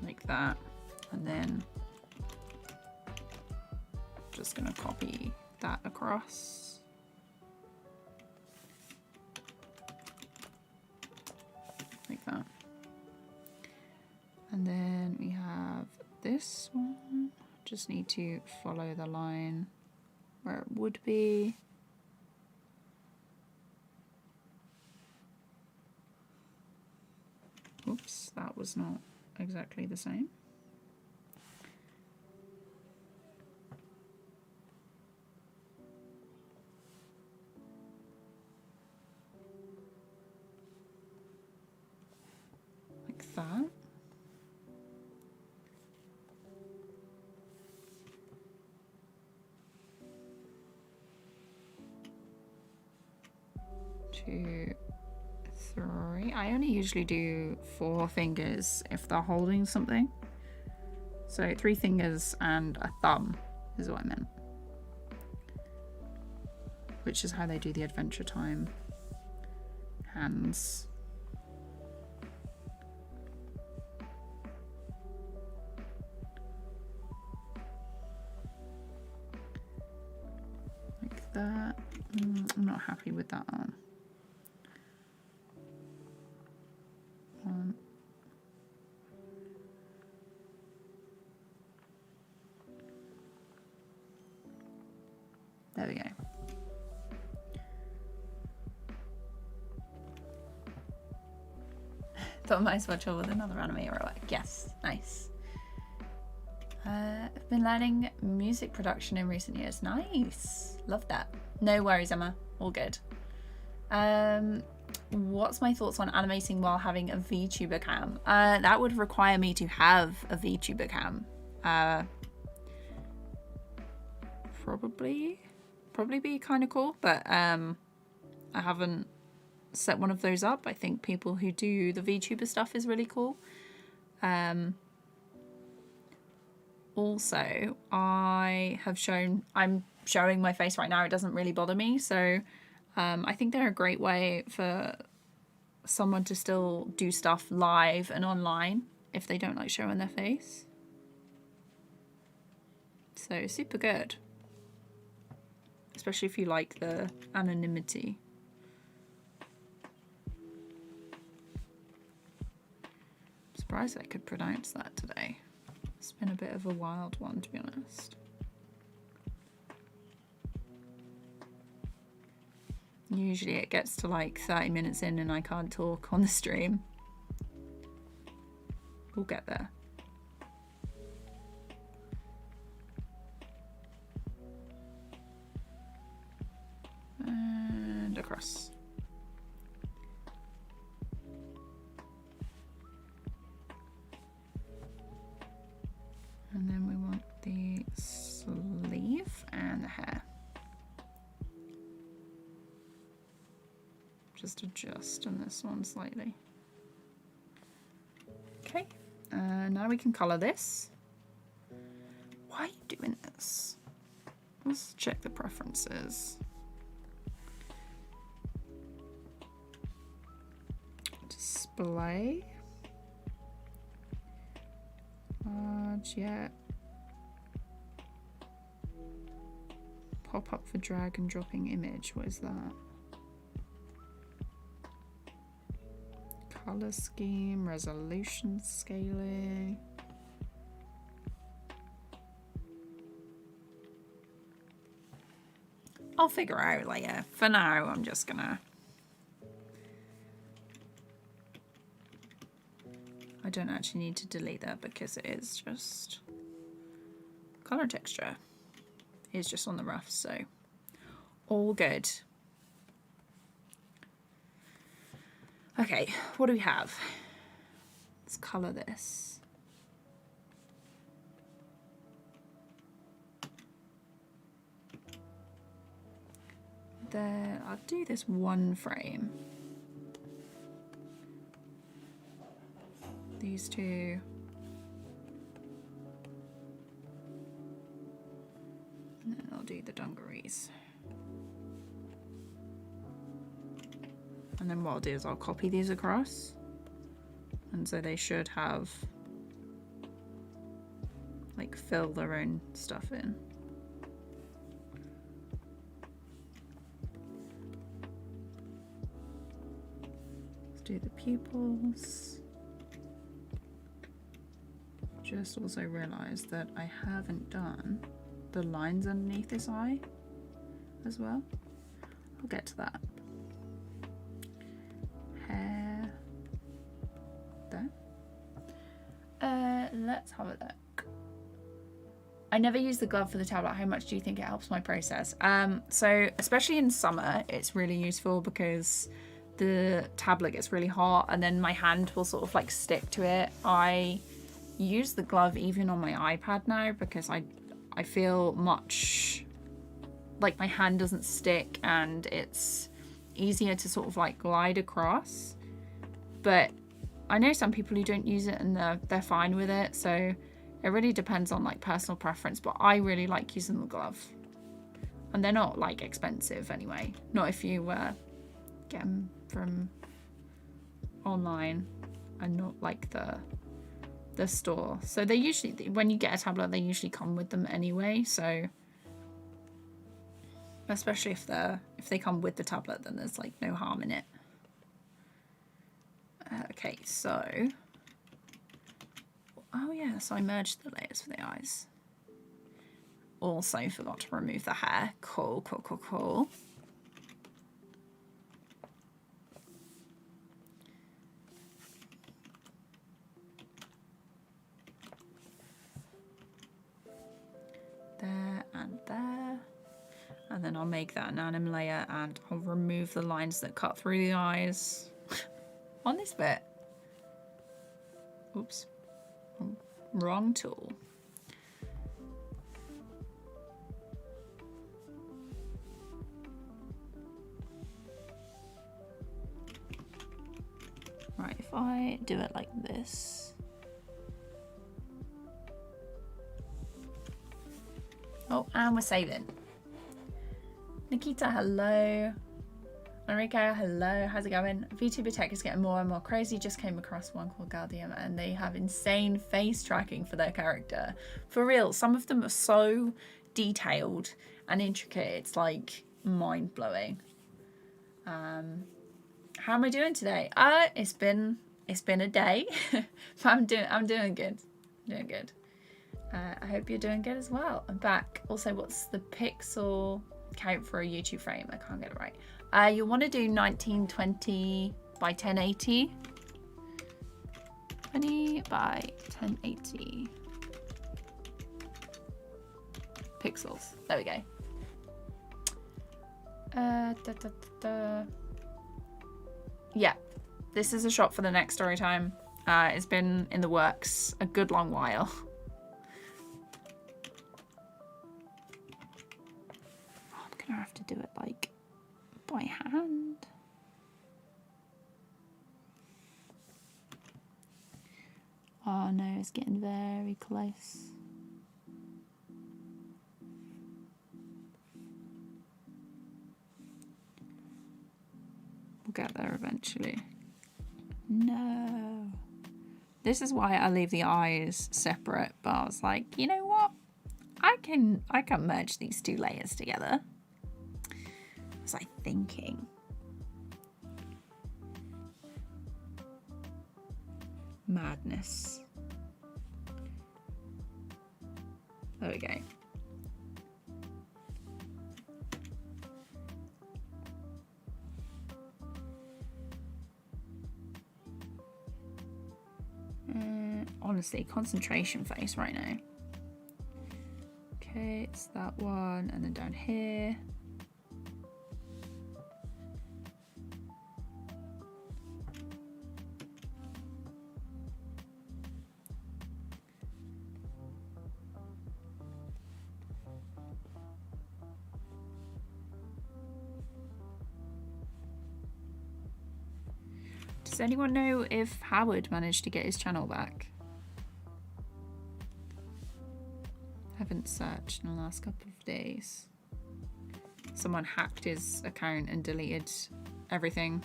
Like that. And then just gonna copy that across. Like that. And then we have this one. Just need to follow the line where it would be. Oops, that was not exactly the same. Like that. Two, 3. I only usually do 4 fingers if they're holding something. So 3 fingers and a thumb is what I meant. Which is how they do the Adventure Time hands. Like that. I'm not happy with that arm. There we go. Thought I might as well chill with another anime or like, yes, nice. I've been learning music production in recent years. Nice, love that. No worries, Emma, all good. What's my thoughts on animating while having a VTuber cam? That would require me to have a VTuber cam. Probably be kind of cool, but I haven't set one of those up. I think people who do the VTuber stuff is really cool. Also, I'm showing my face right now. It doesn't really bother me, so I think they're a great way for someone to still do stuff live and online if they don't like showing their face. So super good. Especially if you like the anonymity. I'm surprised I could pronounce that today. It's been a bit of a wild one, to be honest. Usually it gets to like 30 minutes in and I can't talk on the stream. We'll get there. And across. And then we want the sleeve and the hair. Just adjust on this one slightly. Okay, now we can color this. Why are you doing this? Let's check the preferences. Display. Large, yeah. Pop up for drag and dropping image. What is that? Color scheme, resolution scaling. I'll figure out later. For now, I'm just gonna... I don't actually need to delete that because it is just... Color texture is just on the rough, so all good. Okay, what do we have? Let's color this. Then I'll do this one frame. These two. And then I'll do the dungarees. And then what I'll do is I'll copy these across. And so they should have, like, fill their own stuff in. Let's do the pupils. Just also realized that I haven't done the lines underneath this eye as well. I'll get to that. Hair. There. Let's have a look. I never use the glove for the tablet. How much do you think it helps my process? So especially in summer, it's really useful because the tablet gets really hot and then my hand will sort of like stick to it. I use the glove even on my iPad now because I feel much like my hand doesn't stick and it's easier to sort of like glide across. But I know some people who don't use it and they're fine with it, so it really depends on like personal preference, but I really like using the glove. And they're not like expensive anyway, not if you get them from online and not like the store. So they usually, when you get a tablet, they usually come with them anyway, so especially if they come with the tablet, then there's like no harm in it. Okay, so oh yeah, so I merged the layers for the eyes. Also forgot to remove the hair. Cool, cool, cool, cool. There and there. And then I'll make that an anim layer and I'll remove the lines that cut through the eyes on this bit. Oops. Wrong tool. Right, if I do it like this. Oh, and we're saving. Nikita, hello. Enrico, hello, how's it going? VTuber tech is getting more and more crazy. Just came across one called Guardian and they have insane face tracking for their character. For real, some of them are so detailed and intricate, it's like mind-blowing. How am I doing today? It's been a day. I'm doing good. Doing good. I hope you're doing good as well. I'm back. Also, what's the pixel count for a YouTube frame? I can't get it right. You want to do 1920 by 1080. 20 by 1080 pixels. There we go. Yeah, this is a shot for the next story time. It's been in the works a good long while. I'm gonna have to do it like by hand. Oh no, it's getting very close. We'll get there eventually. No. This is why I leave the eyes separate, but I was like, you know what? I can merge these two layers together. Was I thinking? Madness. There we go. Honestly, concentration face right now. Okay, it's that one, and then down here. Does anyone know if Howard managed to get his channel back? Haven't searched in the last couple of days. Someone hacked his account and deleted everything,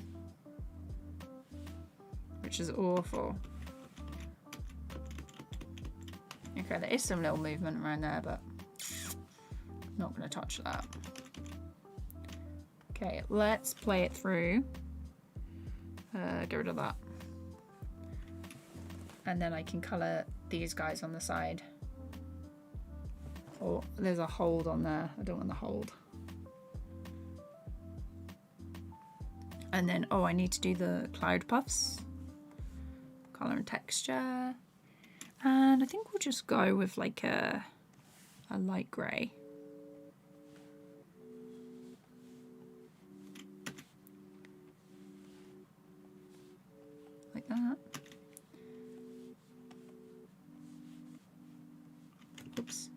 which is awful. Okay, there is some little movement around there, but I'm not going to touch that. Okay, let's play it through. Get rid of that. And then I can colour these guys on the side. Oh, there's a hold on there. I don't want the hold. And then, oh, I need to do the cloud puffs. Colour and texture. And I think we'll just go with like a light grey. Like that. Oops.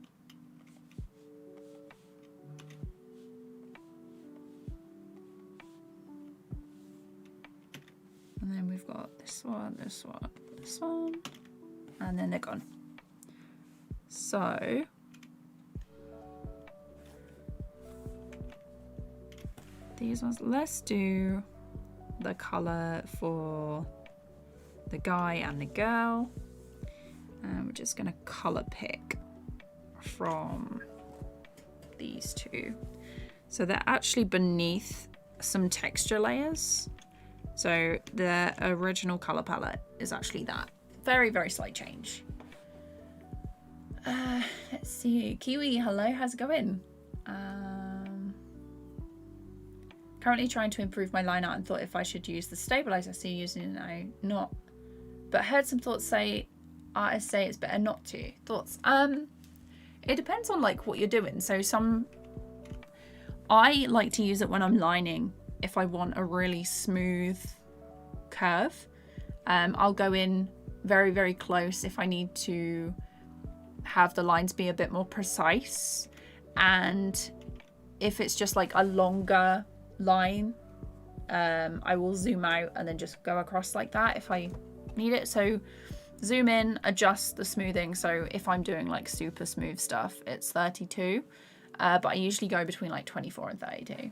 And then we've got this one, this one, this one, and then they're gone. So these ones, let's do the color for the guy and the girl. And we're just gonna color pick from these two. So they're actually beneath some texture layers. So the original color palette is actually that. Very, very slight change. Let's see. Kiwi, hello, how's it going? Currently trying to improve my line art and thought if I should use the stabilizer I see using it now, not. But heard some artists say it's better not to. Thoughts? It depends on like what you're doing. So I like to use it when I'm lining. If I want a really smooth curve, I'll go in very, very close if I need to have the lines be a bit more precise. And if it's just like a longer line, I will zoom out and then just go across like that if I need it. So zoom in, adjust the smoothing. So if I'm doing like super smooth stuff, it's 32, but I usually go between like 24 and 32.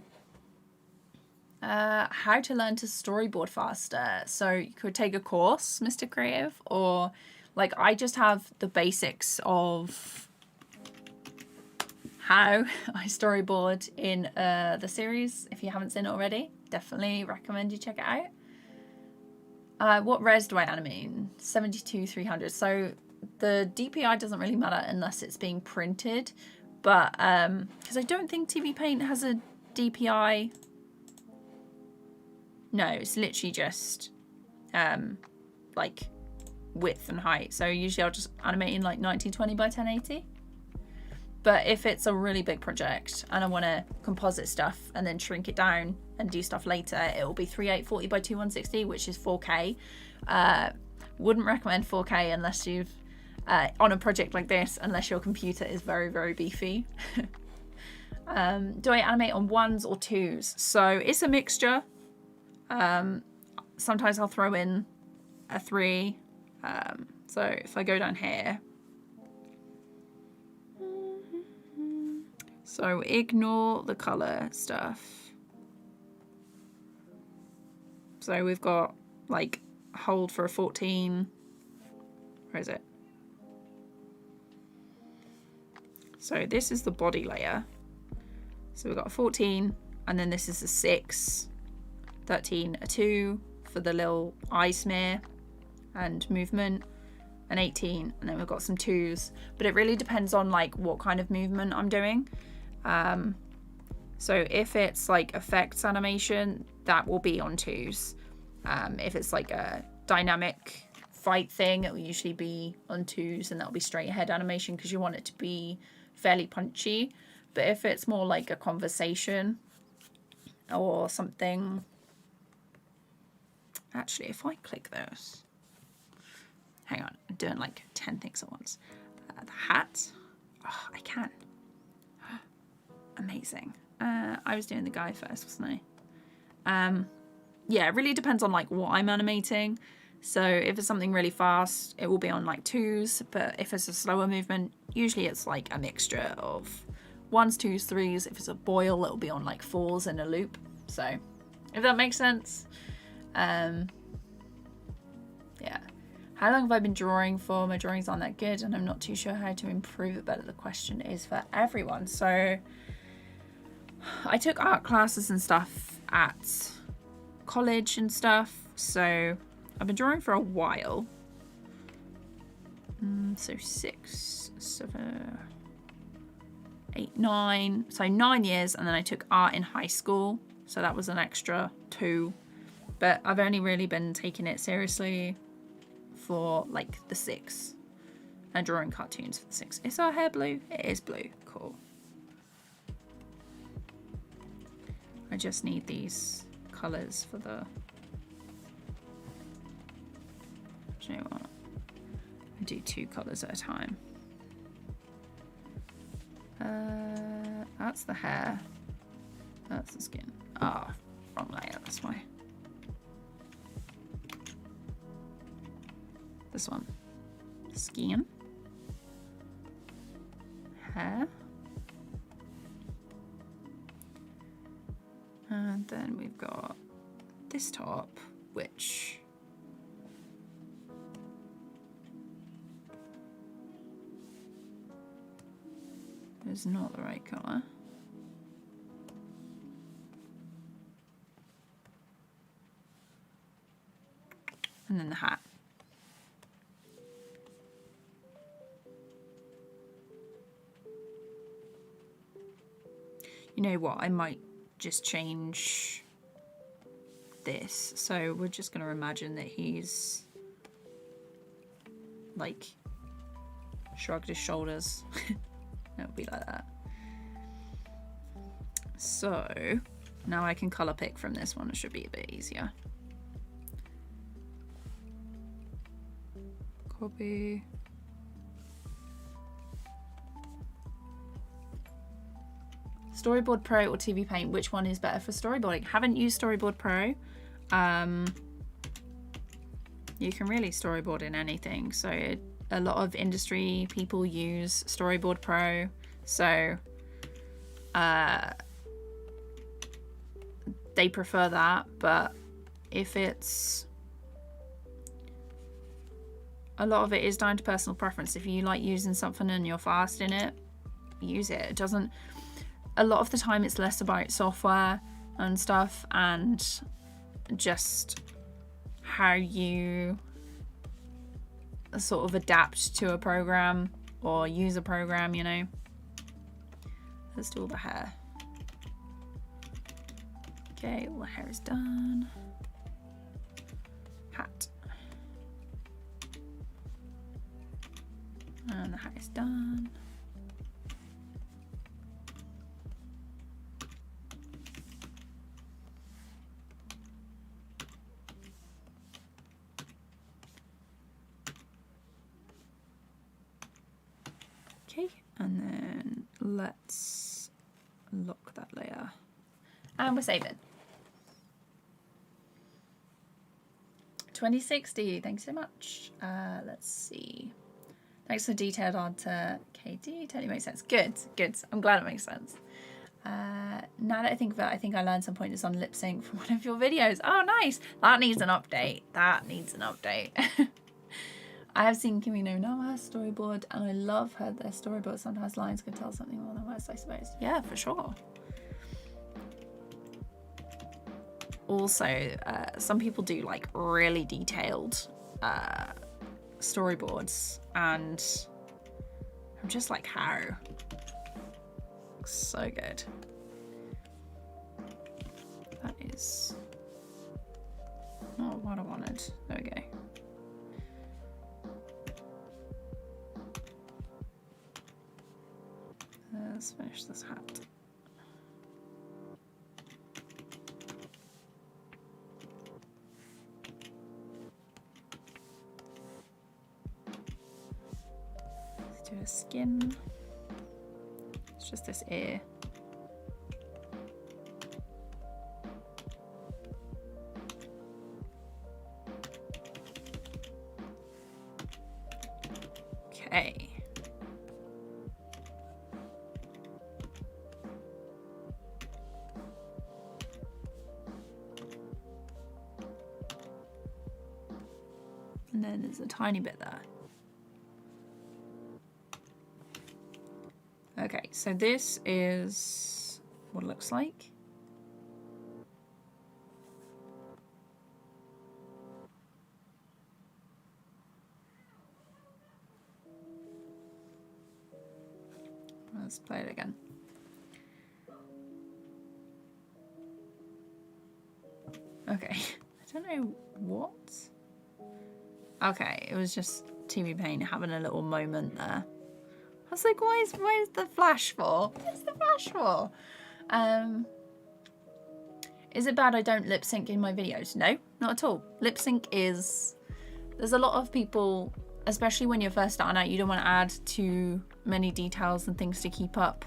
How to learn to storyboard faster. So you could take a course, Mr. Creative, or like I just have the basics of how I storyboard in the series. If you haven't seen it already, definitely recommend you check it out. What res do I animate? 72-300. So the DPI doesn't really matter unless it's being printed, but because I don't think TVPaint has a DPI. No, it's literally just like width and height. So usually I'll just animate in like 1920 by 1080. But if it's a really big project and I want to composite stuff and then shrink it down and do stuff later, it will be 3840 by 2160, which is 4K. Wouldn't recommend 4K unless you've on a project like this, unless your computer is very, very beefy. Do I animate on 1s or 2s? So it's a mixture. Sometimes I'll throw in a 3. So if I go down here, so ignore the color stuff. So we've got like hold for a 14. Where is it? So this is the body layer. So we've got a 14, and then this is a 6, 13, a 2 for the little eye smear and movement, and 18, and then we've got some 2s. But it really depends on like what kind of movement I'm doing. So if it's like effects animation, that will be on 2s. If it's like a dynamic fight thing, it will usually be on 2s, and that'll be straight ahead animation because you want it to be fairly punchy. But if it's more like a conversation or something, actually, if I click those, hang on, I'm doing like 10 things at once. The hat, oh, I can. Amazing. I was doing the guy first, wasn't I? Yeah, it really depends on like what I'm animating. So if it's something really fast, it will be on like 2s, but if it's a slower movement, usually it's like a mixture of 1s, 2s, 3s. If it's a boil, it'll be on like 4s in a loop. So if that makes sense. Yeah. How long have I been drawing for? My drawings aren't that good and I'm not too sure how to improve it better. The question is for everyone. So I took art classes and stuff at college and stuff. So I've been drawing for a while. So 6, 7, 8, 9. So 9 years, and then I took art in high school. So that was an extra 2. But I've only really been taking it seriously for like the 6. And drawing cartoons for the 6. Is our hair blue? It is blue. Cool. I just need these colours for the... You know what? I do 2 colours at a time. That's the hair. That's the skin. Ah, oh, wrong layer, that's why. This one. Skin. Hair. And then we've got this top, which is not the right colour. And then the hat. You know what, I might just change this. So we're just going to imagine that he's like shrugged his shoulders. It would be like that. So now I can colour pick from this one. It should be a bit easier. Copy. Storyboard Pro or TVPaint, which one is better for storyboarding? Haven't used Storyboard Pro. You can really storyboard in anything. So a lot of industry people use Storyboard Pro. So they prefer that. But if it's, a lot of it is down to personal preference. If you like using something and you're fast in it, use it. It doesn't, a lot of the time it's less about software and stuff and just how you sort of adapt to a program or use a program, you know. Let's do all the hair. Okay, all the hair is done. Hat. And the hat is done. Okay, and then let's lock that layer. And we're saving. 2060, thanks so much. Let's see. Thanks for detailed answer, Katie. Totally makes sense. Good, good. I'm glad it makes sense. Now that I think of it, I think I learned some pointers on lip sync from one of your videos. Oh, nice. That needs an update. That needs an update. I have seen Kimi no Nawa storyboard, and I love her. Their storyboard. Sometimes lines can tell something more than words, I suppose. Yeah, for sure. Also, some people do like really detailed storyboards, and I'm just like, how? Looks so good. That is not what I wanted. There we go. Let's finish this hat. Let's do a skin. It's just this ear. Okay. And then there's a tiny bit there. Okay, so this is what it looks like. Let's play it again. Okay, I don't know what. Okay, it was just TVPaint having a little moment there. I was like, why is the flash for? What's the flash for? Is it bad I don't lip sync in my videos? No, not at all. Lip sync is, there's a lot of people, especially when you're first starting out, you don't want to add too many details and things to keep up.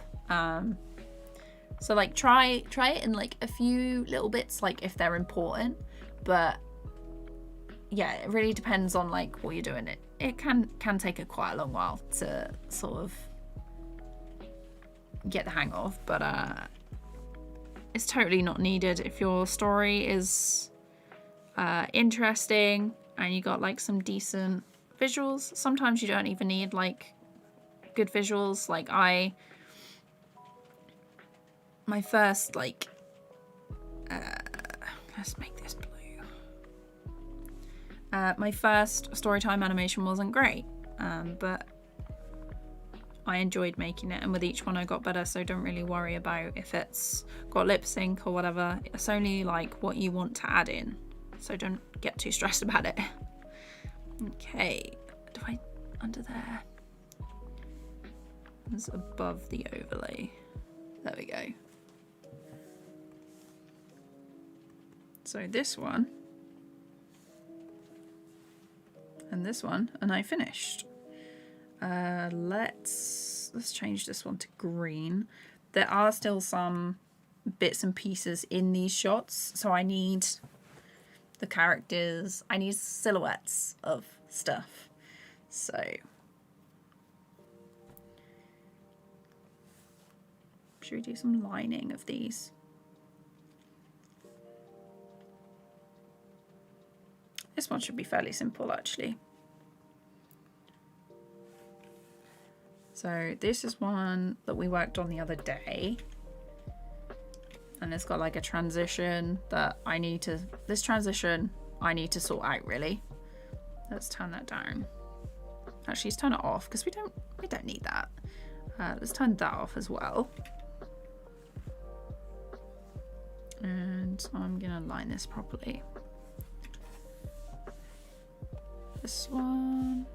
So like try it in like a few little bits, like if they're important, but yeah, it really depends on like what you're doing. It can take quite a long while to sort of get the hang of, but it's totally not needed if your story is interesting and you got like some decent visuals. Sometimes you don't even need like good visuals. Like my first like let's make this blue. My first Storytime animation wasn't great, but I enjoyed making it, and with each one I got better, so don't really worry about if it's got lip sync or whatever. It's only like what you want to add in, so don't get too stressed about it. Okay, do I under there? It's above the overlay. There we go. So this one and this one, and I finished. Let's change this one to green. There are still some bits and pieces in these shots, so I need the characters, I need silhouettes of stuff. So should we do some lining of these? This one should be fairly simple actually. So this is one that we worked on the other day. And it's got like a transition that I need to, this transition I need to sort out really. Let's turn that down. Actually, let's turn it off because we don't need that. Let's turn that off as well. And I'm gonna line this properly. This one.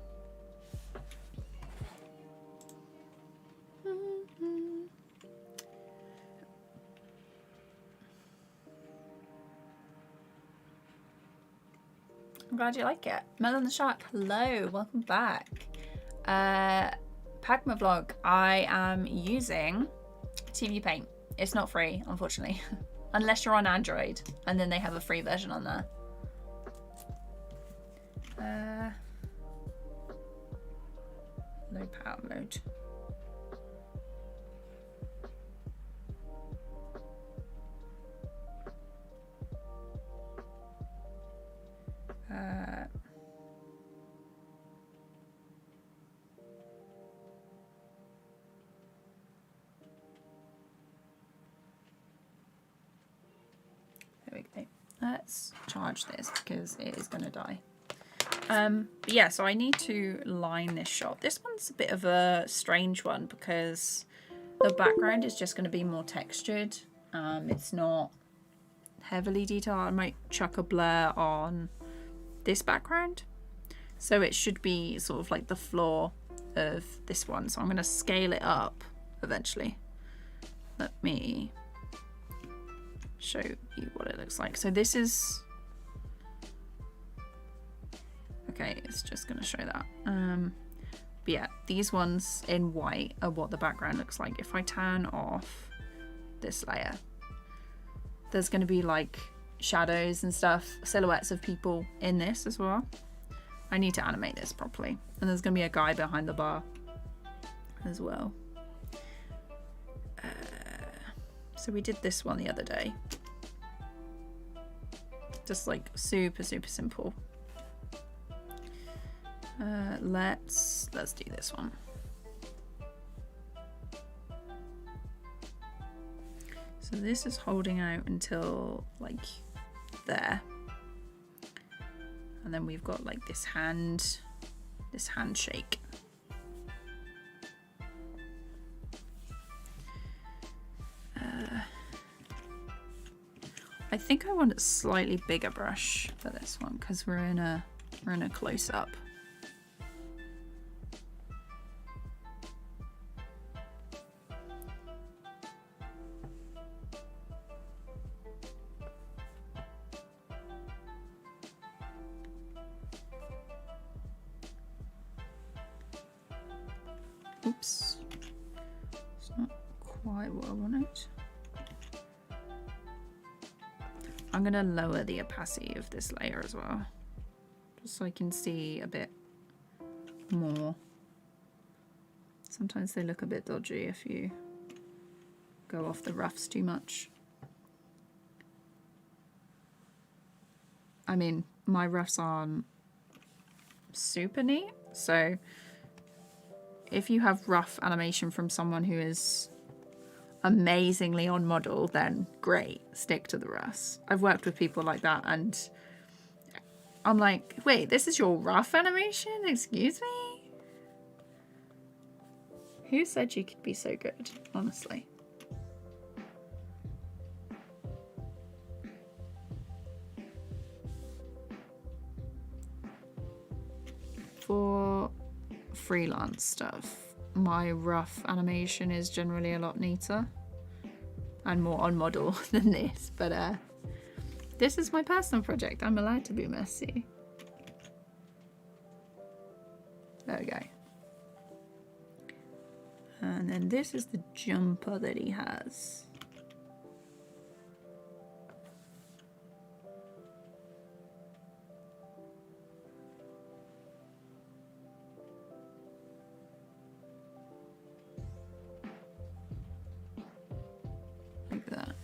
I'm glad you like it. Melon the Shark, hello, welcome back. Pagma Vlog, I am using TVPaint. It's not free, unfortunately, unless you're on Android, and then they have a free version on there. Low power mode. There we go. Let's charge this because it is going to die. But yeah, so I need to line this shot. This one's a bit of a strange one because the background is just going to be more textured. It's not heavily detailed. I might chuck a blur on this background. So it should be sort of like the floor of this one. So I'm going to scale it up eventually. Let me show you what it looks like. So this is, okay, it's just going to show that. But yeah, these ones in white are what the background looks like. If I turn off this layer, there's going to be like shadows and stuff, silhouettes of people in this as well. I need to animate this properly. And there's going to be a guy behind the bar as well. So we did this one the other day. Just like super, super simple. Let's do this one. So this is holding out until like there. And then we've got like this handshake. I think I want a slightly bigger brush for this one because we're in a close-up. Oops, it's not quite what I wanted. I'm going to lower the opacity of this layer as well, just so I can see a bit more. Sometimes they look a bit dodgy if you go off the roughs too much. I mean, my roughs aren't super neat, so if you have rough animation from someone who is amazingly on model, then great, stick to the roughs. I've worked with people like that and I'm like, wait, this is your rough animation? Excuse me? Who said you could be so good, honestly? For freelance stuff, my rough animation is generally a lot neater and more on model than this, but this is my personal project. I'm allowed to be messy. There we go. And then this is the jumper that he has. Like that.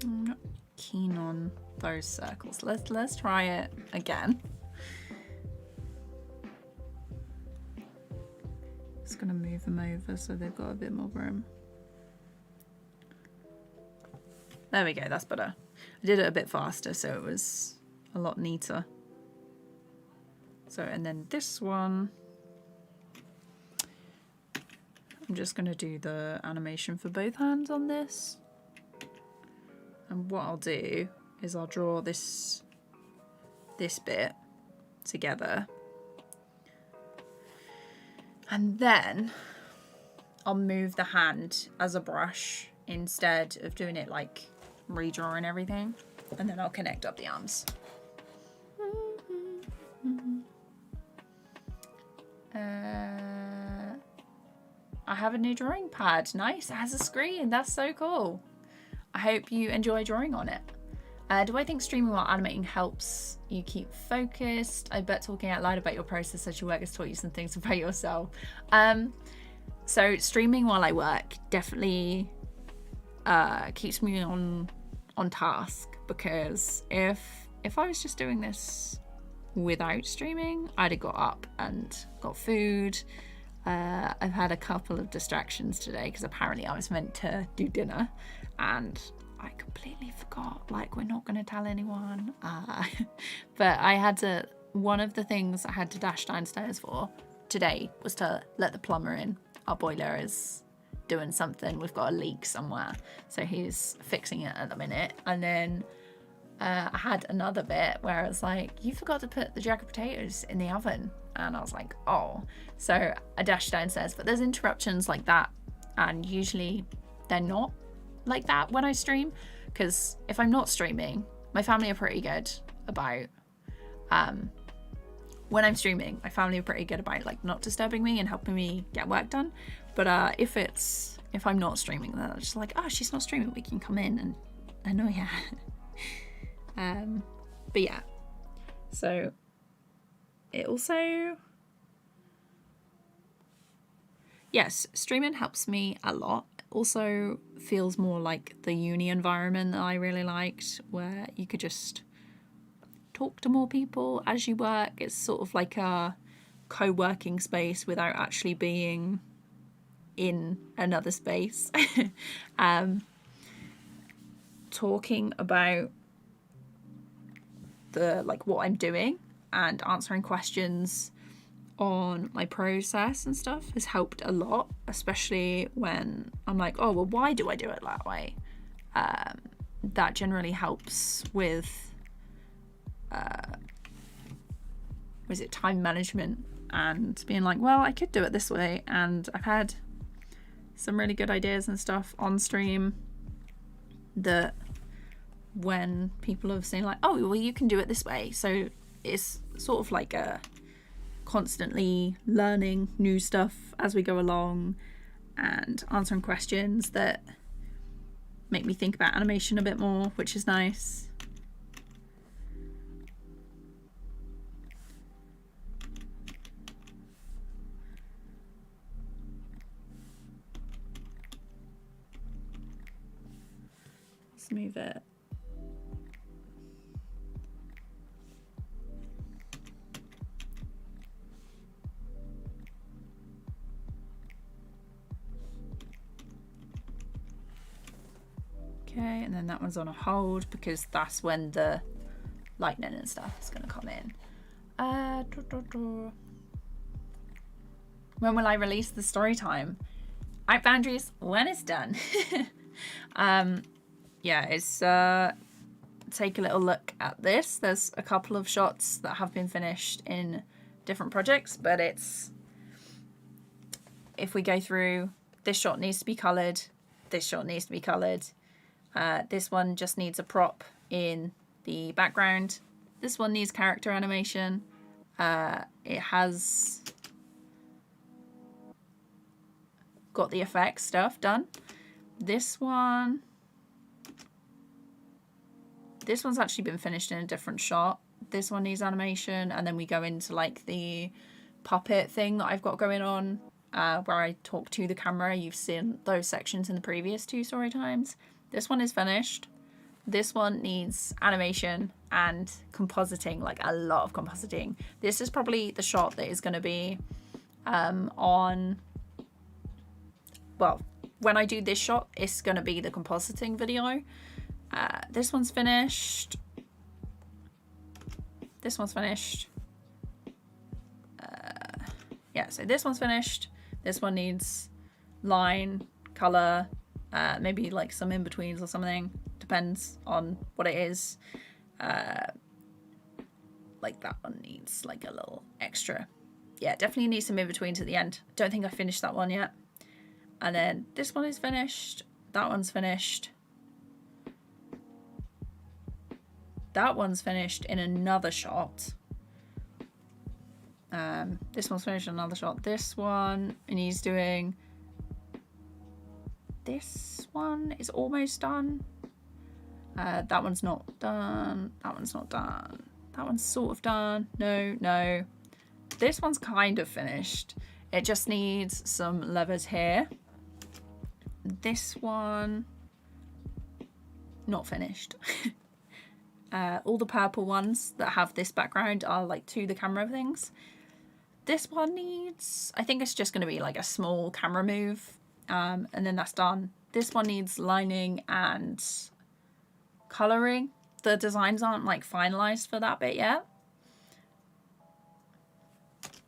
I'm not keen on those circles. Let's try it again. Just gonna move them over so they've got a bit more room. There we go, that's better. I did it a bit faster so it was a lot neater. So, and then this one, I'm just gonna do the animation for both hands on this. And what I'll do is I'll draw this bit together. And then I'll move the hand as a brush instead of doing it like redrawing everything. And then I'll connect up the arms. I have a new drawing pad. Nice, it has a screen. That's so cool. I hope you enjoy drawing on it. Do I think streaming while animating helps you keep focused? I bet talking out loud about your process as you work has taught you some things about yourself. So streaming while I work definitely keeps me on task, because if I was just doing this without streaming, I'd have got up and got food. I've had a couple of distractions today because apparently I was meant to do dinner and I completely forgot. Like, we're not going to tell anyone. But I had to, one of the things I had to dash downstairs for today was to let the plumber in. Our boiler is doing something. We've got a leak somewhere. So he's fixing it at the minute. And then I had another bit where it's like, you forgot to put the jacket potatoes in the oven. And I was like, oh. So I dashed downstairs. But there's interruptions like that. And usually they're not like that when I stream. Because if I'm not streaming, my family are pretty good about... when I'm streaming, my family are pretty good about like not disturbing me and helping me get work done. But if I'm not streaming, then I'm just like, oh, she's not streaming, we can come in and annoy her. But yeah, so it also, yes, streaming helps me a lot. Also feels more like the uni environment that I really liked, where you could just talk to more people as you work. It's sort of like a co-working space without actually being in another space. Talking about the like what I'm doing and answering questions on my process and stuff has helped a lot, especially when I'm like, oh well, why do I do it that way? That generally helps with was it time management and being like, well, I could do it this way. And I've had some really good ideas and stuff on stream that when people have seen like, oh, well, you can do it this way. So it's sort of like a constantly learning new stuff as we go along and answering questions that make me think about animation a bit more, which is nice. Let's move it. Okay, and then that one's on a hold because that's when the lightning and stuff is going to come in. When will I release the story time? Art Boundaries when it's done. Yeah, it's take a little look at this. There's a couple of shots that have been finished in different projects, but it's, if we go through, this shot needs to be coloured, this shot needs to be coloured, this one just needs a prop in the background, this one needs character animation, it has got the effects stuff done. This one's actually been finished in a different shot. This one needs animation, and then we go into like the puppet thing that I've got going on, where I talk to the camera. You've seen those sections in the previous two story times. This one is finished. This one needs animation and compositing, like a lot of compositing. This is probably the shot that is going to be on, well, when I do this shot, it's going to be the compositing video. This one's finished. This one's finished. Yeah, so this one's finished. This one needs line, color, maybe like some in-betweens or something. Depends on what it is. Like that one needs like a little extra. Yeah, definitely needs some in-betweens at the end. Don't think I finished that one yet. And then this one is finished. That one's finished. That one's finished in another shot. This one's finished in another shot. This one, and he's doing... This one is almost done. That one's not done. That one's not done. That one's sort of done. No. This one's kind of finished. It just needs some levers here. This one, not finished. All the purple ones that have this background are like to the camera things. This one needs, I think it's just going to be like a small camera move, and then that's done. This one needs lining and coloring. The designs aren't like finalized for that bit yet.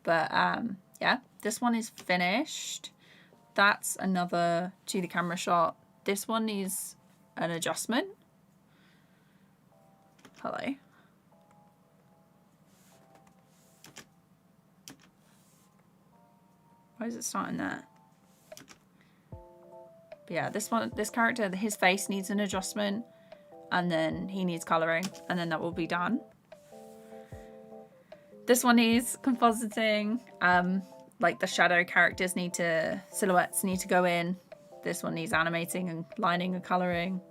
But yeah, this one is finished. That's another to the camera shot. This one needs an adjustment. Hello. Why is it starting there? But yeah, this one, this character, his face needs an adjustment, and then he needs coloring, and then that will be done. This one needs compositing. Like the shadow characters silhouettes need to go in. This one needs animating and lining and coloring.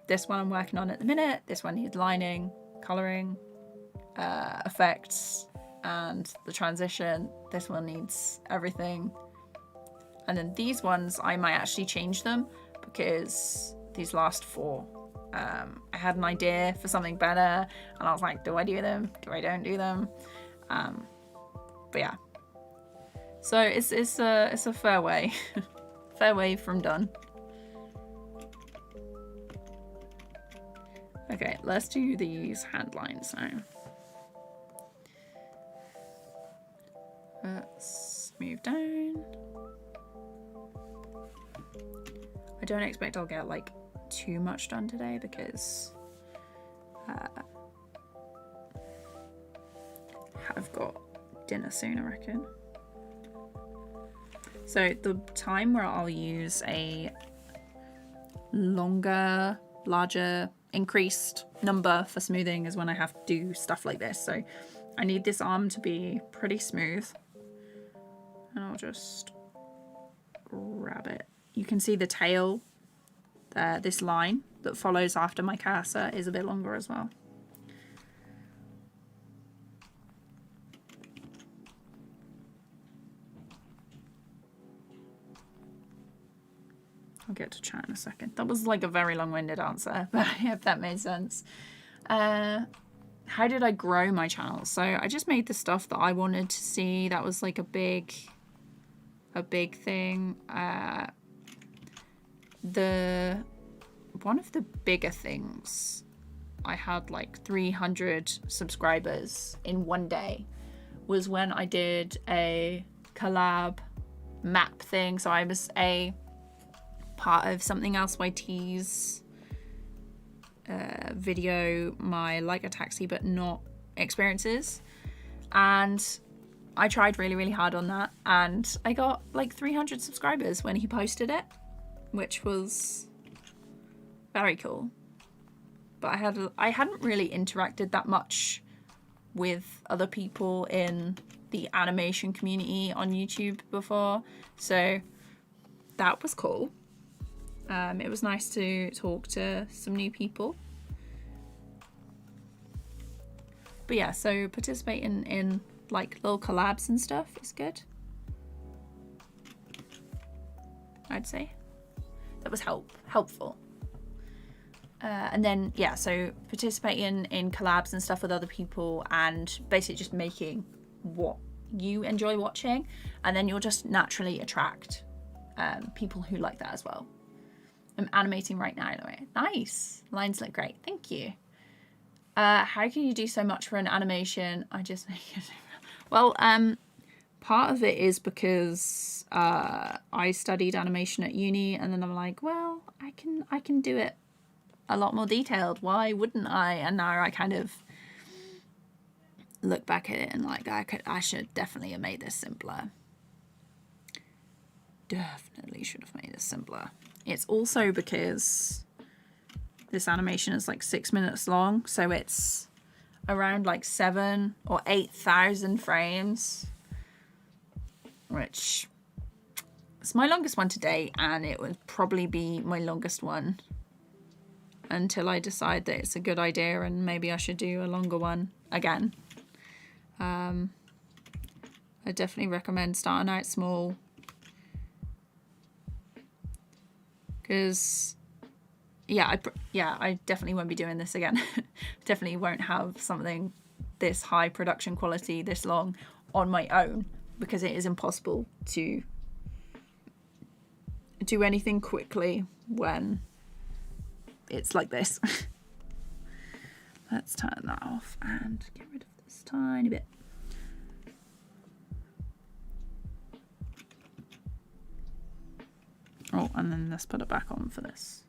This one I'm working on at the minute. This one needs lining, coloring, effects, and the transition. This one needs everything. And then these ones, I might actually change them because these last four, I had an idea for something better, and I was like, do I do them? Do I don't do them? But yeah. So it's a fair way, fair way from done. Okay, let's do these hand lines now. Let's move down. I don't expect I'll get like too much done today because I've got dinner soon, I reckon. So the time where I'll use a longer, larger, increased number for smoothing is when I have to do stuff like this. So I need this arm to be pretty smooth. And I'll just grab it. You can see the tail there, this line that follows after my cursor is a bit longer as well. I'll get to chat in a second. That was like a very long-winded answer, but I hope that made sense. How did I grow my channel? So I just made the stuff that I wanted to see. That was like a big thing. One of the bigger things, I had like 300 subscribers in one day, was when I did a collab map thing. So I was a part of Something Else YT's video, my Like a Taxi but Not experiences, and I tried really hard on that, and I got like 300 subscribers when he posted it, which was very cool. But I hadn't really interacted that much with other people in the animation community on YouTube before, so that was cool. It was nice to talk to some new people. But yeah, so participating in like little collabs and stuff is good, I'd say. That was helpful. And then, yeah, so participating in collabs and stuff with other people and basically just making what you enjoy watching. And then you'll just naturally attract people who like that as well. I'm animating right now, anyway. Nice. Lines look great. Thank you. How can you do so much for an animation? I just make it. Well, part of it is because I studied animation at uni, and then I'm like, well, I can do it a lot more detailed. Why wouldn't I? And now I kind of look back at it and like, I should definitely have made this simpler. Definitely should have made this simpler. It's also because this animation is like 6 minutes long, so it's around like 7,000 or 8,000 frames, which is my longest one to date, and it would probably be my longest one until I decide that it's a good idea and maybe I should do a longer one again. I definitely recommend starting out small, because I definitely won't be doing this again. Definitely won't have something this high production quality this long on my own, because it is impossible to do anything quickly when it's like this. Let's turn that off and get rid of this tiny bit. Oh, and then let's put it back on for this.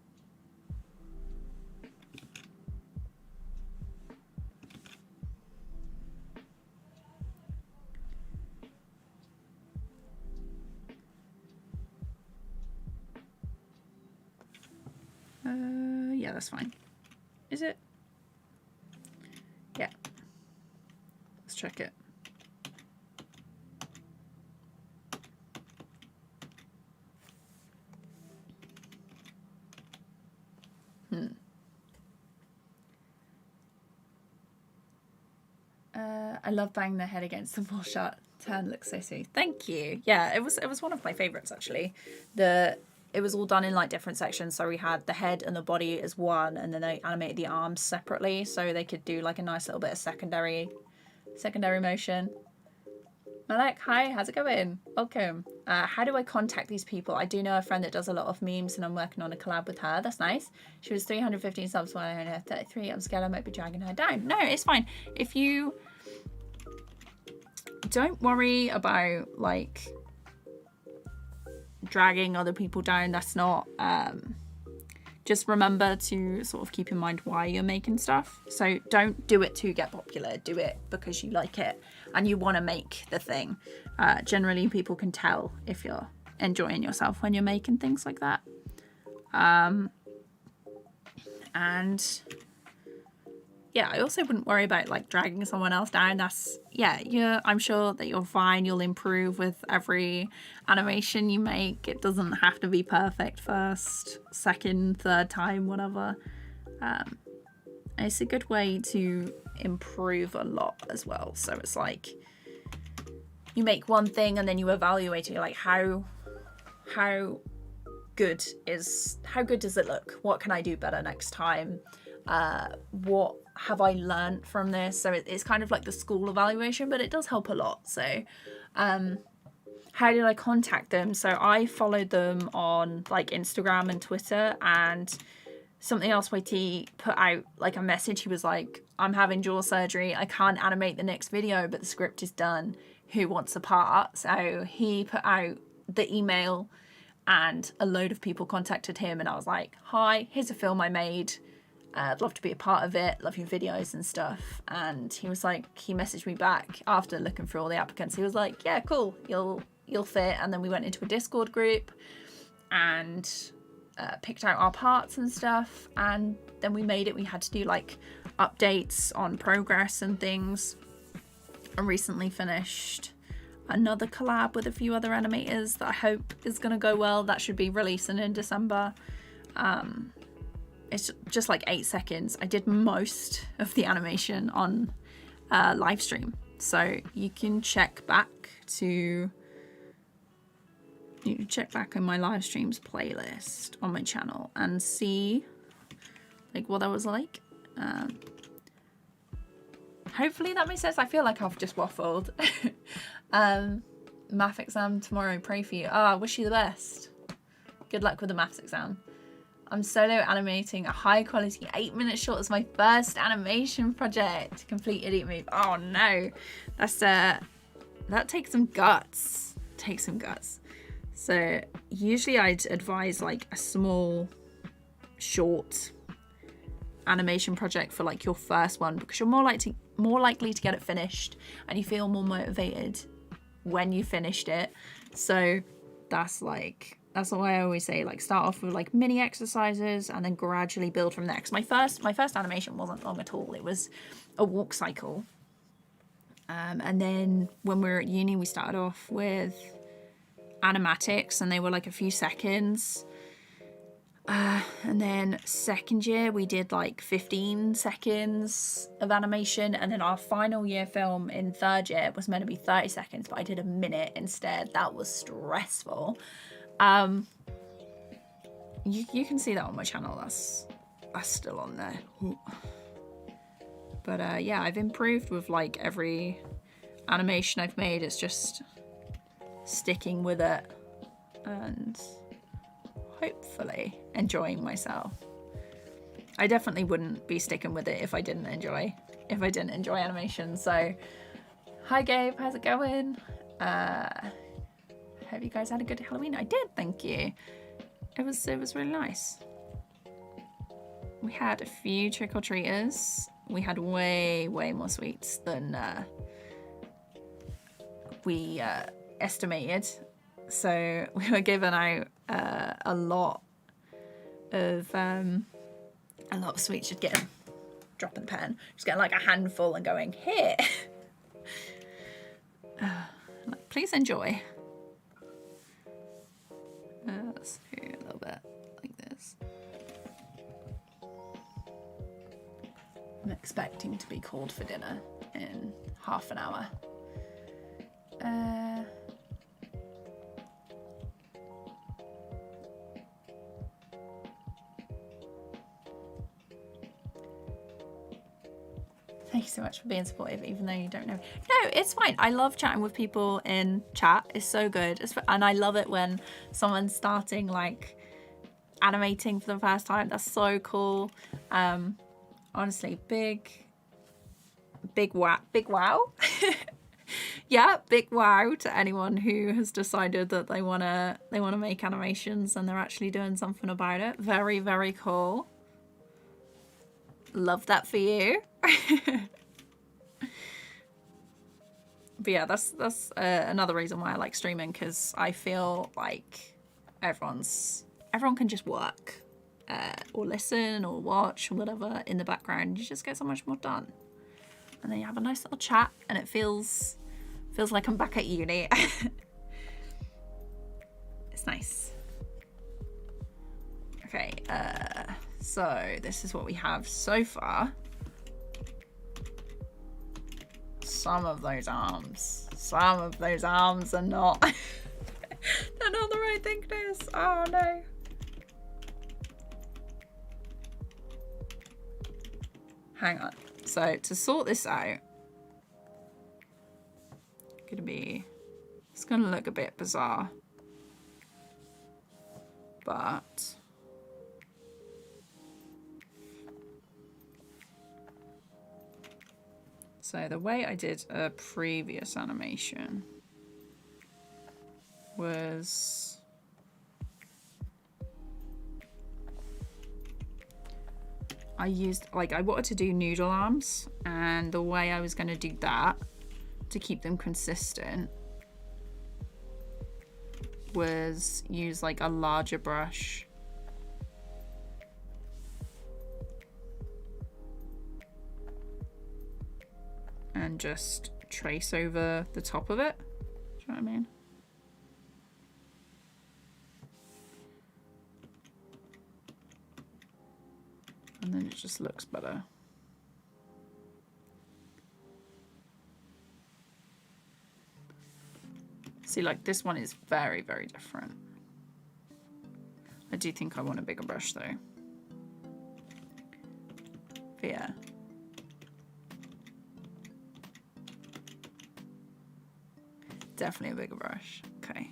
Yeah, that's fine. Is it? Yeah. Let's check it. I love banging their head against the wall shot. Turn looks so sweet. Thank you. Yeah, it was one of my favorites actually. It was all done in like different sections, so we had the head and the body as one, and then they animated the arms separately so they could do like a nice little bit of secondary motion. Malek, hi, how's it going? Welcome. How do I contact these people? I do know a friend that does a lot of memes, and I'm working on a collab with her. That's nice. She was 315 subs when I only have 33. I'm scared I might be dragging her down. No, it's fine. If you don't worry about like dragging other people down, that's not just remember to sort of keep in mind why you're making stuff. So don't do it to get popular, do it because you like it and you want to make the thing. Generally people can tell if you're enjoying yourself when you're making things like that. And yeah, I also wouldn't worry about like dragging someone else down. I'm sure that you're fine. You'll improve with every animation you make. It doesn't have to be perfect first, second, third time, whatever. It's a good way to improve a lot as well. So it's like you make one thing and then you evaluate it. You're like, how good does it look? What can I do better next time? What have I learned from this? So it's kind of like the school evaluation, but it does help a lot. So how did I contact them? So I followed them on like Instagram and Twitter, and Something Else YT put out like a message. He was like, I'm having jaw surgery, I can't animate the next video, but the script is done, who wants a part? So he put out the email and a load of people contacted him, and I was like, hi, here's a film I made, I'd love to be a part of it, love your videos and stuff. And he was like, he messaged me back after looking through all the applicants. He was like, yeah, cool, you'll fit. And then we went into a Discord group and picked out our parts and stuff, and then we made it. We had to do like updates on progress and things. I recently finished another collab with a few other animators that I hope is going to go well. That should be releasing in December. It's just like 8 seconds. I did most of the animation on live stream, so you can check back in my live streams playlist on my channel and see like what that was like. Hopefully that makes sense. I feel like I've just waffled. Math exam tomorrow, pray for you. I wish you the best. Good luck with the maths exam. I'm solo animating a high quality 8-minute short as my first animation project. Complete idiot move. Oh no, that's that takes some guts. Takes some guts. So usually I'd advise like a small, short animation project for like your first one, because you're more likely to get it finished and you feel more motivated when you finished it. So that's why I always say, like, start off with like mini exercises and then gradually build from there. Because my first animation wasn't long at all. It was a walk cycle. And then when we were at uni, we started off with animatics, and they were like a few seconds. And then second year we did like 15 seconds of animation, and then our final year film in third year was meant to be 30 seconds, but I did a minute instead. That was stressful. You can see that on my channel. That's still on there. Ooh. But yeah, I've improved with like every animation I've made. It's just sticking with it and hopefully enjoying myself. I definitely wouldn't be sticking with it if I didn't enjoy animation. So hi Gabe, how's it going? Hope you guys had a good Halloween. I did, thank you. It was really nice. We had a few trick-or-treaters. We had way more sweets than we estimated. So we were given out a lot of sweets. Just getting dropping the pen, just getting like a handful and going here. Like, please enjoy. Let's do a little bit like this. I'm expecting to be called for dinner in half an hour. Thank you so much for being supportive, even though you don't know. No, it's fine. I love chatting with people in chat. It's so good. And I love it when someone's starting like animating for the first time. That's so cool. Honestly, big wow. Yeah, big wow to anyone who has decided that they wanna make animations and they're actually doing something about it. Very, very cool. Love that for you. But yeah, that's another reason why I like streaming, because I feel like everyone can just work or listen or watch or whatever in the background. You just get so much more done, and then you have a nice little chat, and it feels like I'm back at uni. It's nice. Okay, so this is what we have so far. Some of those arms are not they're not the right thickness. Oh no. Hang on. So to sort this out, it's gonna look a bit bizarre, but so the way I did a previous animation was I wanted to do noodle arms, and the way I was going to do that to keep them consistent was use like a larger brush and just trace over the top of it. Do you know what I mean? And then it just looks better. See, like this one is very, very different. I do think I want a bigger brush though. But yeah. Definitely a bigger brush. Okay.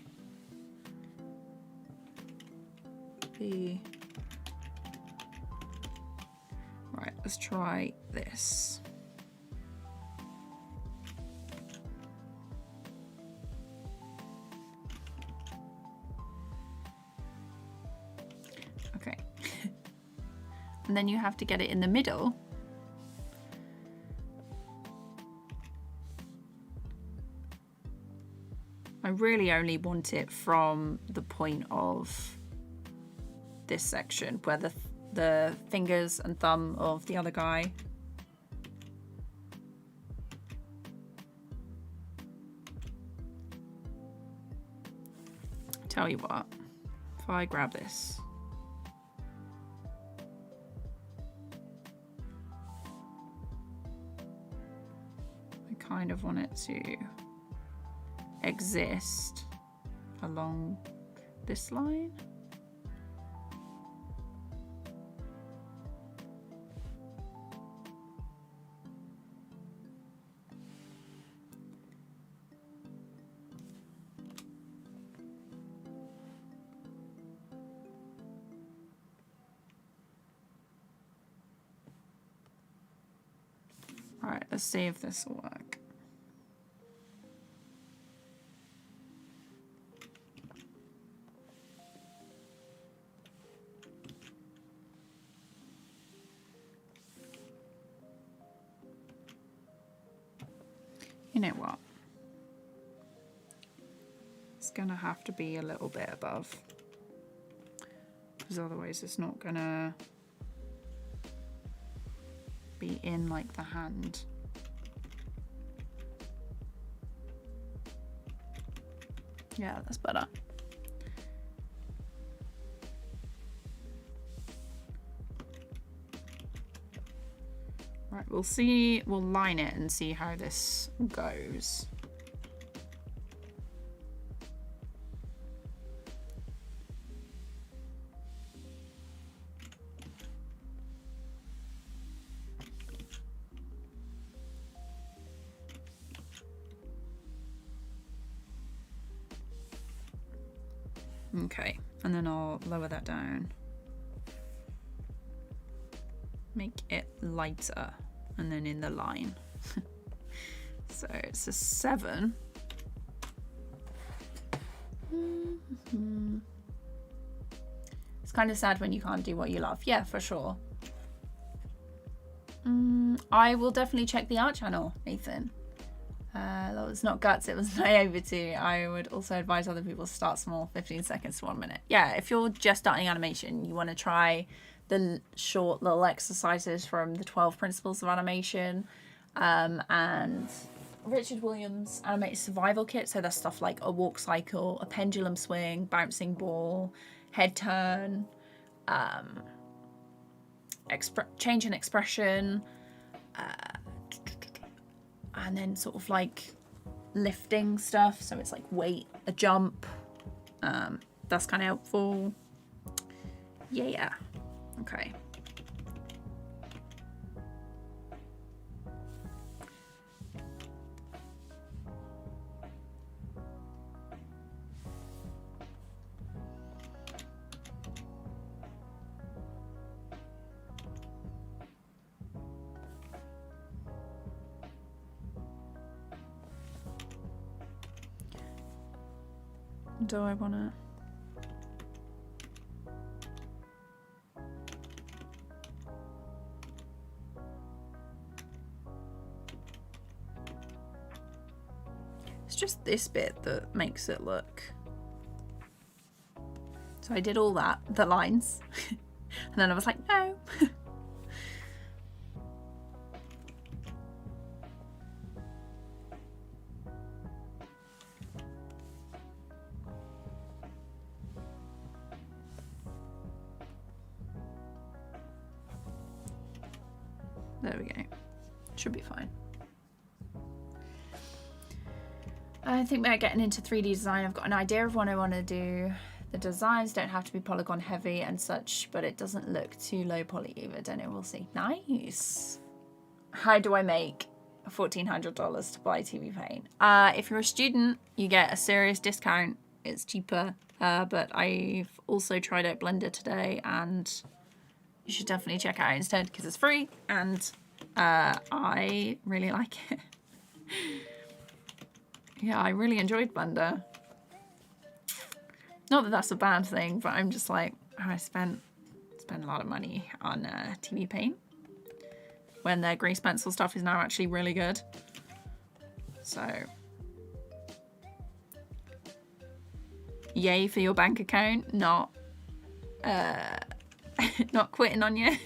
Right, let's try this. Okay. And then you have to get it in the middle. I really only want it from the point of this section where the fingers and thumb of the other guy. Tell you what, if I grab this. I kind of want it to exist along this line. All right, let's see if this will work. You know what? It's gonna have to be a little bit above, because otherwise it's not gonna be in like the hand. Yeah, that's better. Right, we'll see, we'll line it and see how this goes. Okay, and then I'll lower that down. Make it lighter, and then in the line. So it's a 7. It's kind of sad when you can't do what you love. Yeah, for sure. I will definitely check the art channel, Nathan. That was not Guts, it was Naivety. I would also advise other people to start small, 15 seconds to 1 minute. Yeah, if you're just starting animation, you want to try the short little exercises from the 12 Principles of Animation, and Richard Williams' Animated Survival Kit. So that's stuff like a walk cycle, a pendulum swing, bouncing ball, head turn, change in expression, and then sort of like lifting stuff. So it's like weight, a jump. That's kind of helpful. Yeah. Okay. Do I want to? It's just this bit that makes it look. So I did all that, the lines, and then I was like, no. There we go. Should be fine. I think we're getting into 3D design. I've got an idea of what I want to do. The designs don't have to be polygon heavy and such, but it doesn't look too low poly either. Don't know, we'll see. Nice. How do I make $1,400 to buy TVPaint? If you're a student, you get a serious discount. It's cheaper, but I've also tried out Blender today, and you should definitely check it out instead because it's free, and I really like it. Yeah, I really enjoyed Blender. Not that that's a bad thing, but I'm just like, oh, I spent a lot of money on TVPaint when their grease pencil stuff is now actually really good. So, yay for your bank account, not not quitting on you.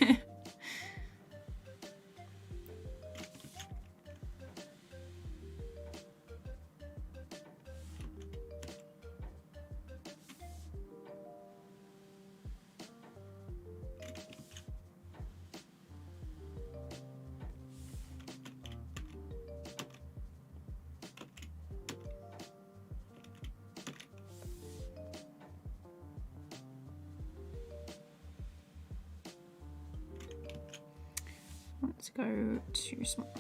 Let's go too small.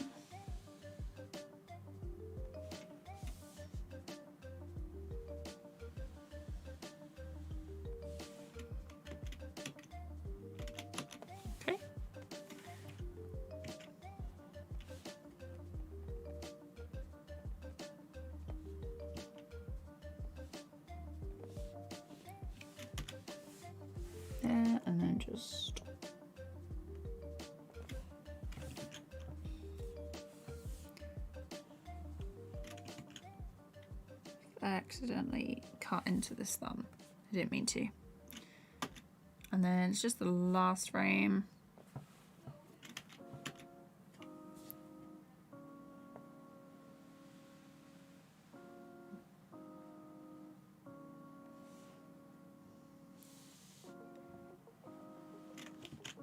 Okay. There, and then just accidentally cut into this thumb. I didn't mean to. And then it's just the last frame.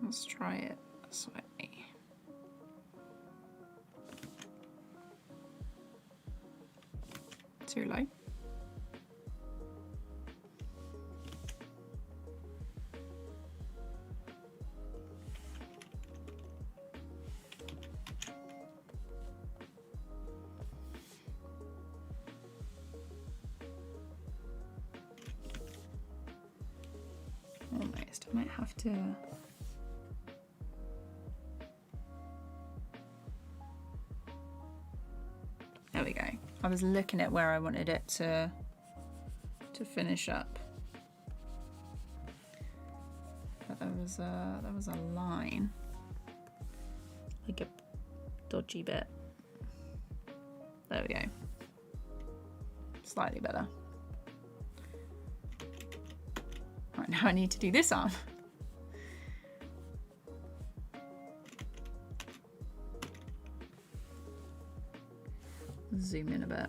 Let's try it this way. Too low. Almost. I might have to. There we go. I was looking at where I wanted it to finish up. But there was a line, like a dodgy bit. There we go. Slightly better. Right, now I need to do this arm. Zoom in a bit.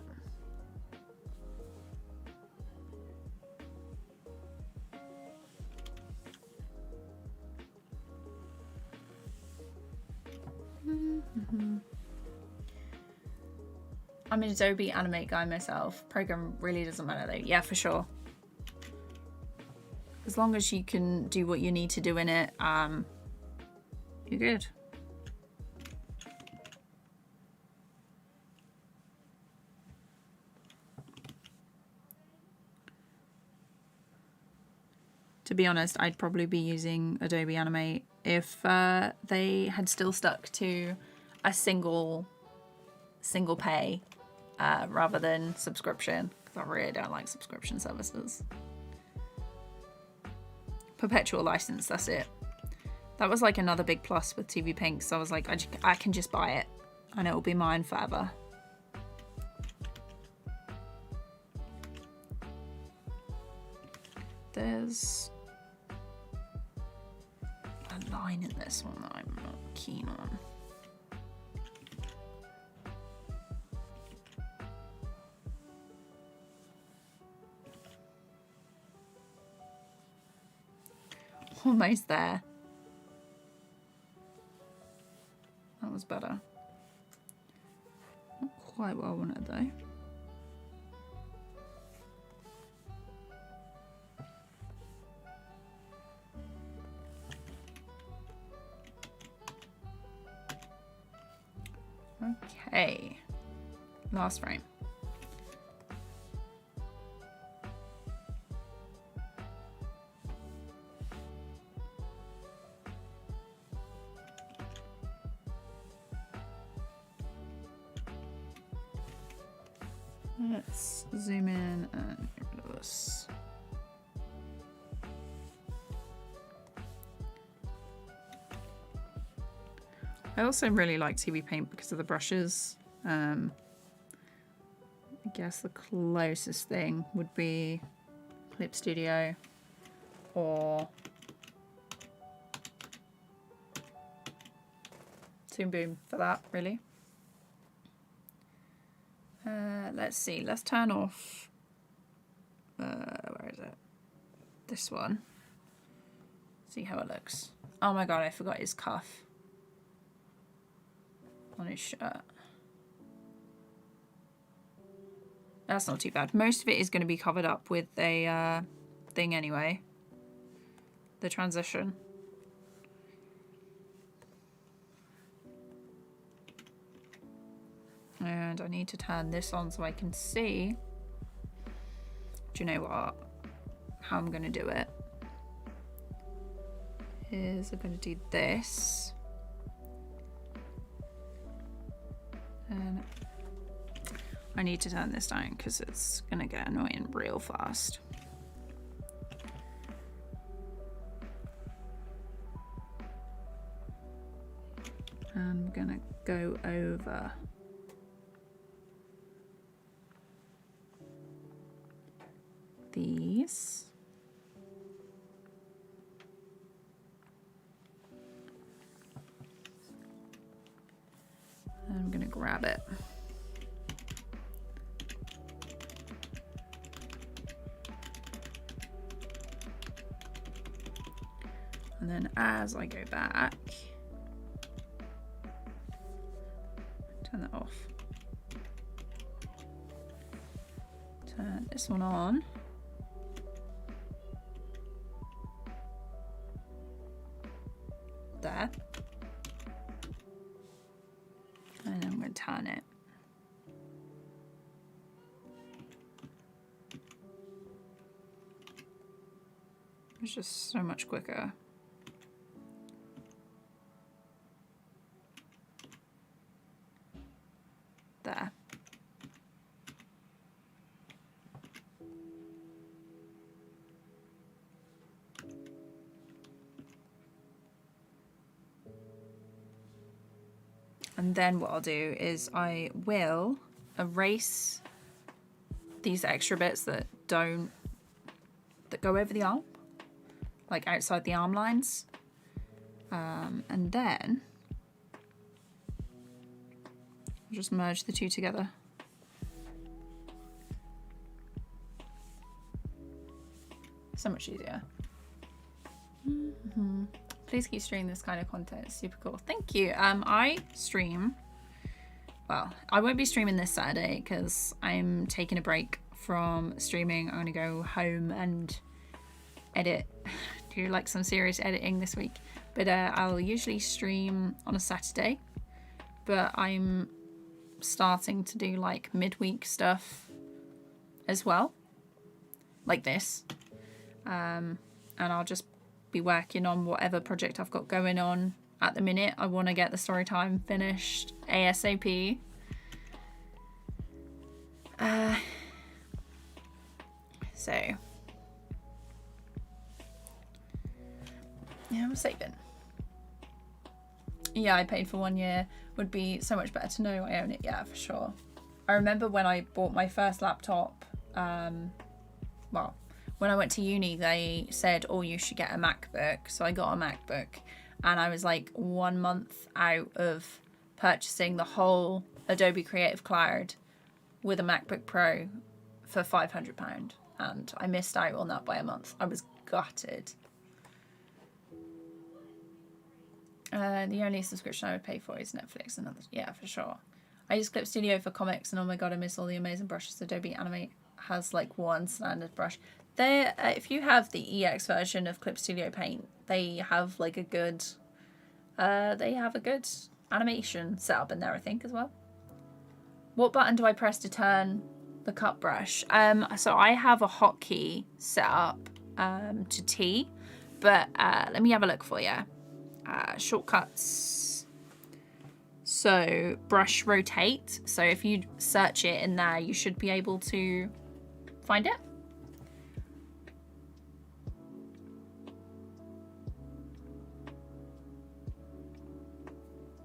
I'm an Adobe Animate guy myself. Program really doesn't matter though. Yeah, for sure. As long as you can do what you need to do in it, you're good. To be honest, I'd probably be using Adobe Animate if they had still stuck to a single pay rather than subscription, because I really don't like subscription services. Perpetual license, that's it. That was like another big plus with TVPaint, so I was like, I can just buy it and it will be mine forever. There's a line in this one that I'm not keen on. Almost there. That was better. Not quite what I wanted though. Okay, last frame. Let's zoom in and get rid of this. I also really like TVPaint because of the brushes. I guess the closest thing would be Clip Studio or Toon Boom for that, really. Let's see, let's turn off, where is it? This one. See how it looks. Oh my god, I forgot his cuff on his shirt. That's not too bad. Most of it is going to be covered up with a thing anyway. The transition. And I need to turn this on so I can see. Do you know what? How I'm going to do it is I'm going to do this. And I need to turn this down because it's going to get annoying real fast. I'm going to go over these. And I'm going to grab it. And then as I go back, turn that off. Turn this one on. There. And I'm going to turn it. It's just so much quicker. There. And then what I'll do is I will erase these extra bits that go over the arm, like outside the arm lines. And then I'll just merge the two together. So much easier. Please keep streaming this kind of content. It's super cool. Thank you. I stream. Well, I won't be streaming this Saturday because I'm taking a break from streaming. I'm going to go home and edit, do like some serious editing this week. But I'll usually stream on a Saturday. But I'm starting to do like midweek stuff as well, like this. And I'll just be working on whatever project I've got going on at the minute. I want to get the Storytime finished ASAP. So yeah, I'm saving. Yeah, I paid for 1 year. Would be so much better to know I own it. Yeah, for sure. I remember when I bought my first laptop, well, when I went to uni, they said, oh, you should get a MacBook. So I got a MacBook and I was like 1 month out of purchasing the whole Adobe Creative Cloud with a MacBook Pro for £500. And I missed out on that by a month. I was gutted. The only subscription I would pay for is Netflix and others. Yeah, for sure. I use Clip Studio for comics and oh my god, I miss all the amazing brushes. Adobe Animate has like one standard brush. There, if you have the EX version of Clip Studio Paint, they have like a good, animation setup in there, I think, as well. What button do I press to turn the cut brush? So I have a hotkey set up to T, but let me have a look for you. Shortcuts. So brush rotate. So if you search it in there, you should be able to find it.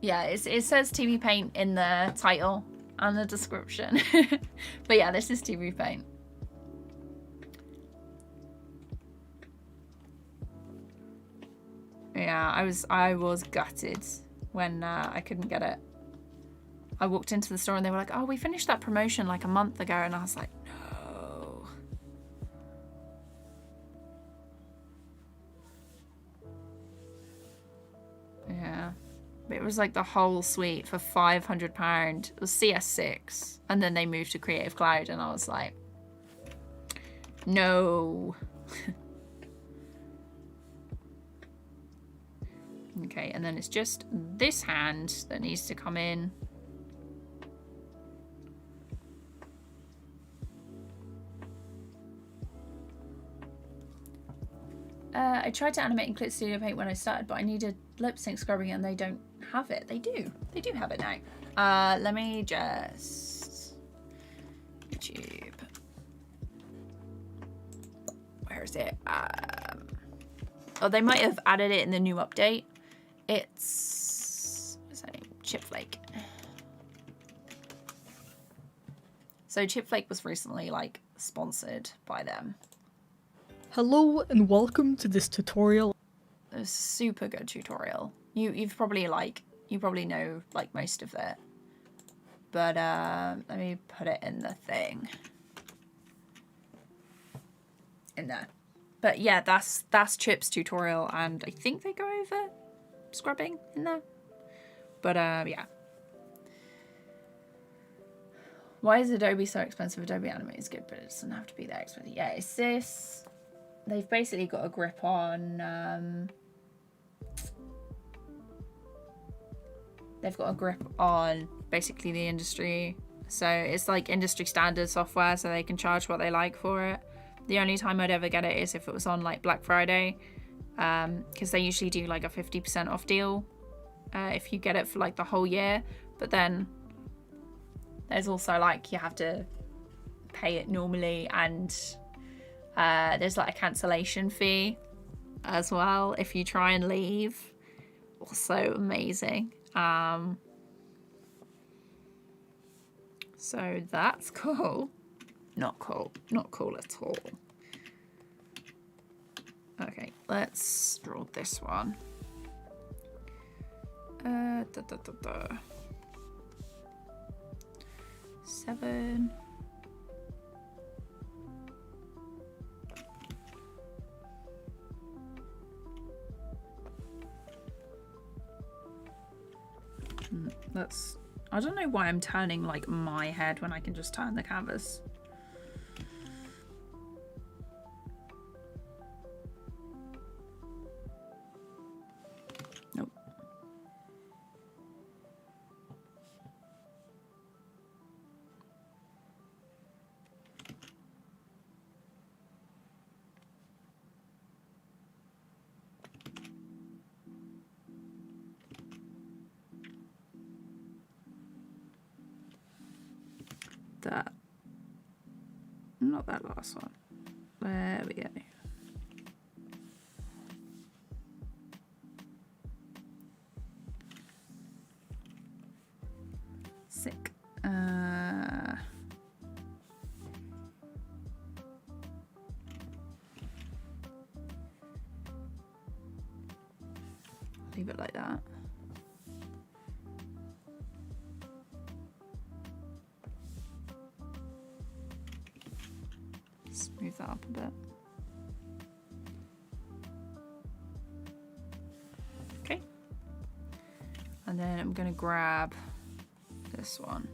Yeah, it says TVPaint in the title and the description. But yeah, this is TVPaint. Yeah, I was gutted when I couldn't get it. I walked into the store and they were like, oh, we finished that promotion like a month ago, and I was like, no. Yeah. It was like the whole suite for £500. It was CS6, and then they moved to Creative Cloud, and I was like, no. Okay, and then it's just this hand that needs to come in. I tried to animate and click Storytime when I started, but I needed lip sync scrubbing and they don't have it. They do have it now. Let me just YouTube. Where is it? Oh, they might have added it in the new update. It's, what's that name? Chipflake. So Chipflake was recently like sponsored by them. Hello and welcome to this tutorial. A super good tutorial. You probably know like most of it. But let me put it in the thing. In there. But yeah, that's Chip's tutorial, and I think they go over scrubbing in there. But yeah. Why is Adobe so expensive? Adobe Animate is good, but it doesn't have to be that expensive. Yeah, it's this. They've basically got a grip on they've got a grip on basically the industry. So it's like industry standard software, so they can charge what they like for it. The only time I'd ever get it is if it was on like Black Friday, because they usually do like a 50% off deal if you get it for like the whole year. But then there's also like you have to pay it normally, and there's like a cancellation fee as well if you try and leave. Also amazing. So that's cool. Not cool at all. Okay, let's draw this one. 7. That's, I don't know why I'm turning like my head when I can just turn the canvas. Nope. That, not that last one. There we go. Sick. Leave it like that. Smooth that up a bit. Okay. And then I'm going to grab this one.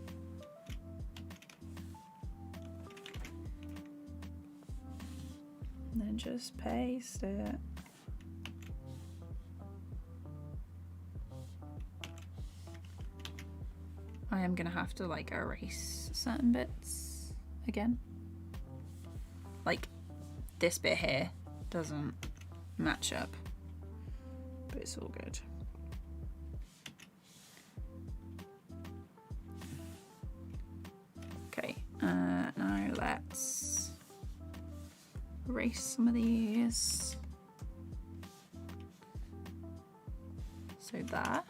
And then just paste it. I am gonna have to like erase certain bits again. Like this bit here doesn't match up, but it's all good. Okay, now let's erase some of these. So there.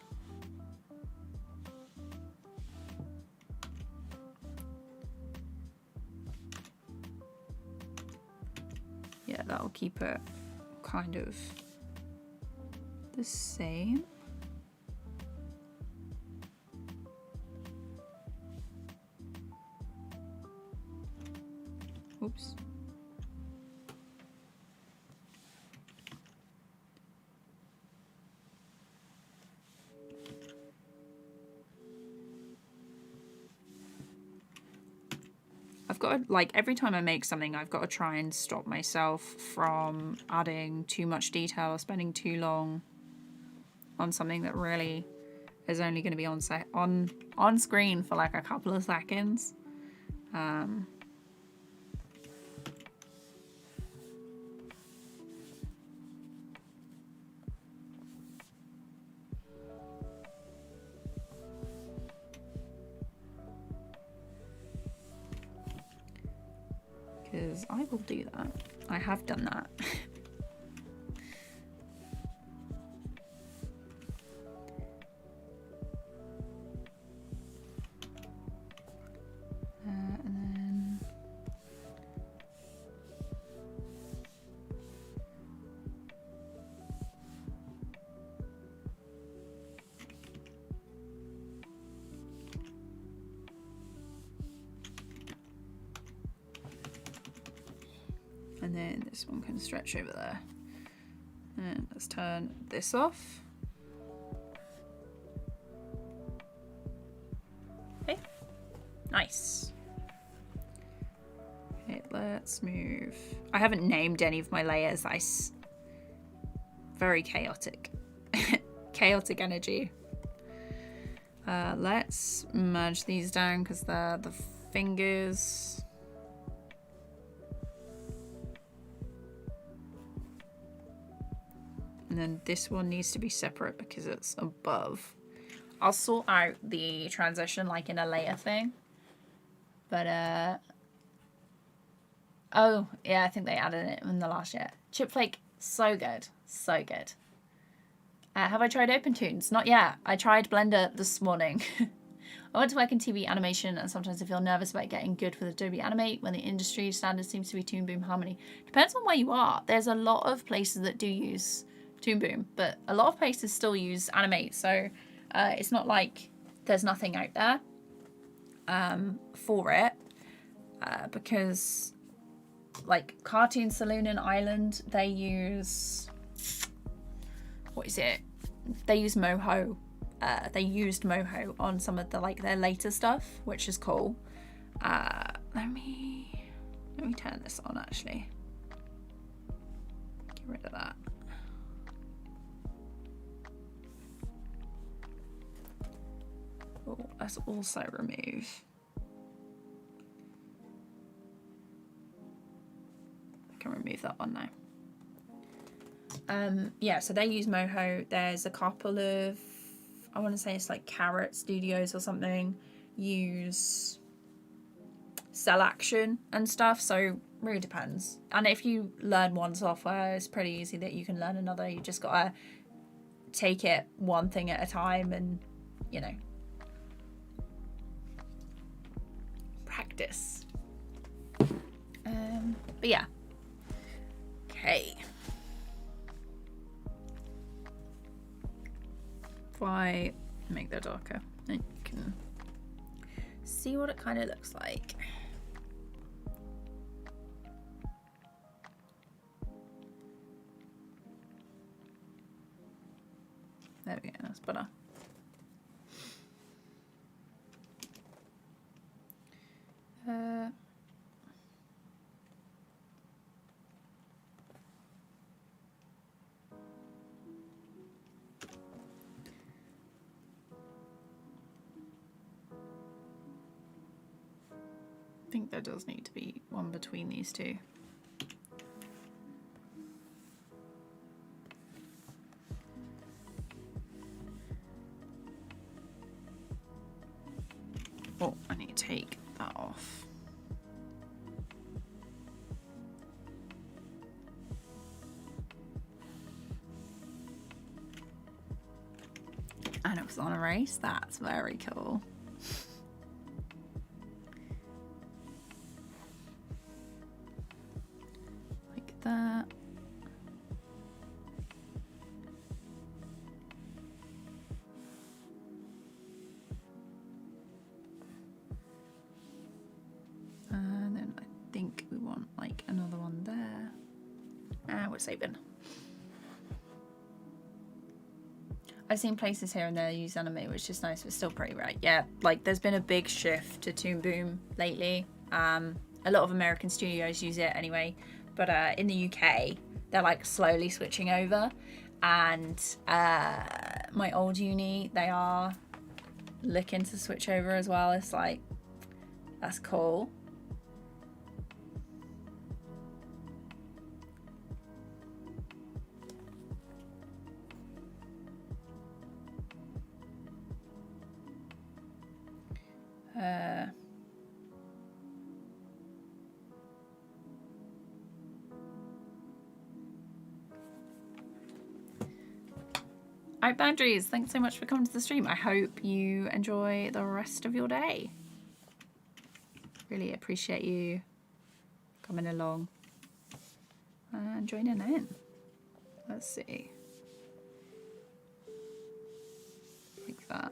Yeah, that'll keep it kind of the same. Oops. I've got to, like, every time I make something, I've got to try and stop myself from adding too much detail or spending too long on something that really is only going to be on screen for like a couple of seconds. Because I will do that. I have done that. And then this one can stretch over there. And let's turn this off. Okay, nice. Okay, let's move. I haven't named any of my layers. Very chaotic. Chaotic energy. Let's merge these down because they're the fingers. And then this one needs to be separate because it's above. I'll sort out the transition like in a layer thing. But, oh, yeah, I think they added it in the last year. Chipflake, so good. So good. Have I tried OpenTunes? Not yet. I tried Blender this morning. I want to work in TV animation and sometimes I feel nervous about getting good with Adobe Animate when the industry standard seems to be Toon Boom Harmony. Depends on where you are. There's a lot of places that do use Toon Boom, but a lot of places still use Animate, so it's not like there's nothing out there for it, because like Cartoon Saloon and Island, they use, what is it? They use Moho. They used Moho on some of the like their later stuff, which is cool. Let me turn this on actually. Get rid of that. Oh, let's also remove. I can remove that one now. Yeah, so they use Moho. There's a couple of, I want to say it's like Carrot Studios or something, use Cell Action and stuff. So really depends. And if you learn one software, it's pretty easy that you can learn another. You just gotta take it one thing at a time and, you know, practice. But yeah. Okay. If I make that darker, then you can see what it kind of looks like. There we go, that's better. I think there does need to be one between these two. Oh, I need to take that off. And it was on a race. That's very cool. Like that. And then I think we want like another one there. And we're saving. I've seen places here and there use Animate, which is nice, but still pretty rare. Yeah, like there's been a big shift to Toon Boom lately. A lot of American studios use it anyway, but in the UK, they're like slowly switching over. And my old uni, they are looking to switch over as well. It's like, that's cool. Alright, Boundaries, thanks so much for coming to the stream. I hope you enjoy the rest of your day. Really appreciate you coming along and joining in. Let's see. Like that.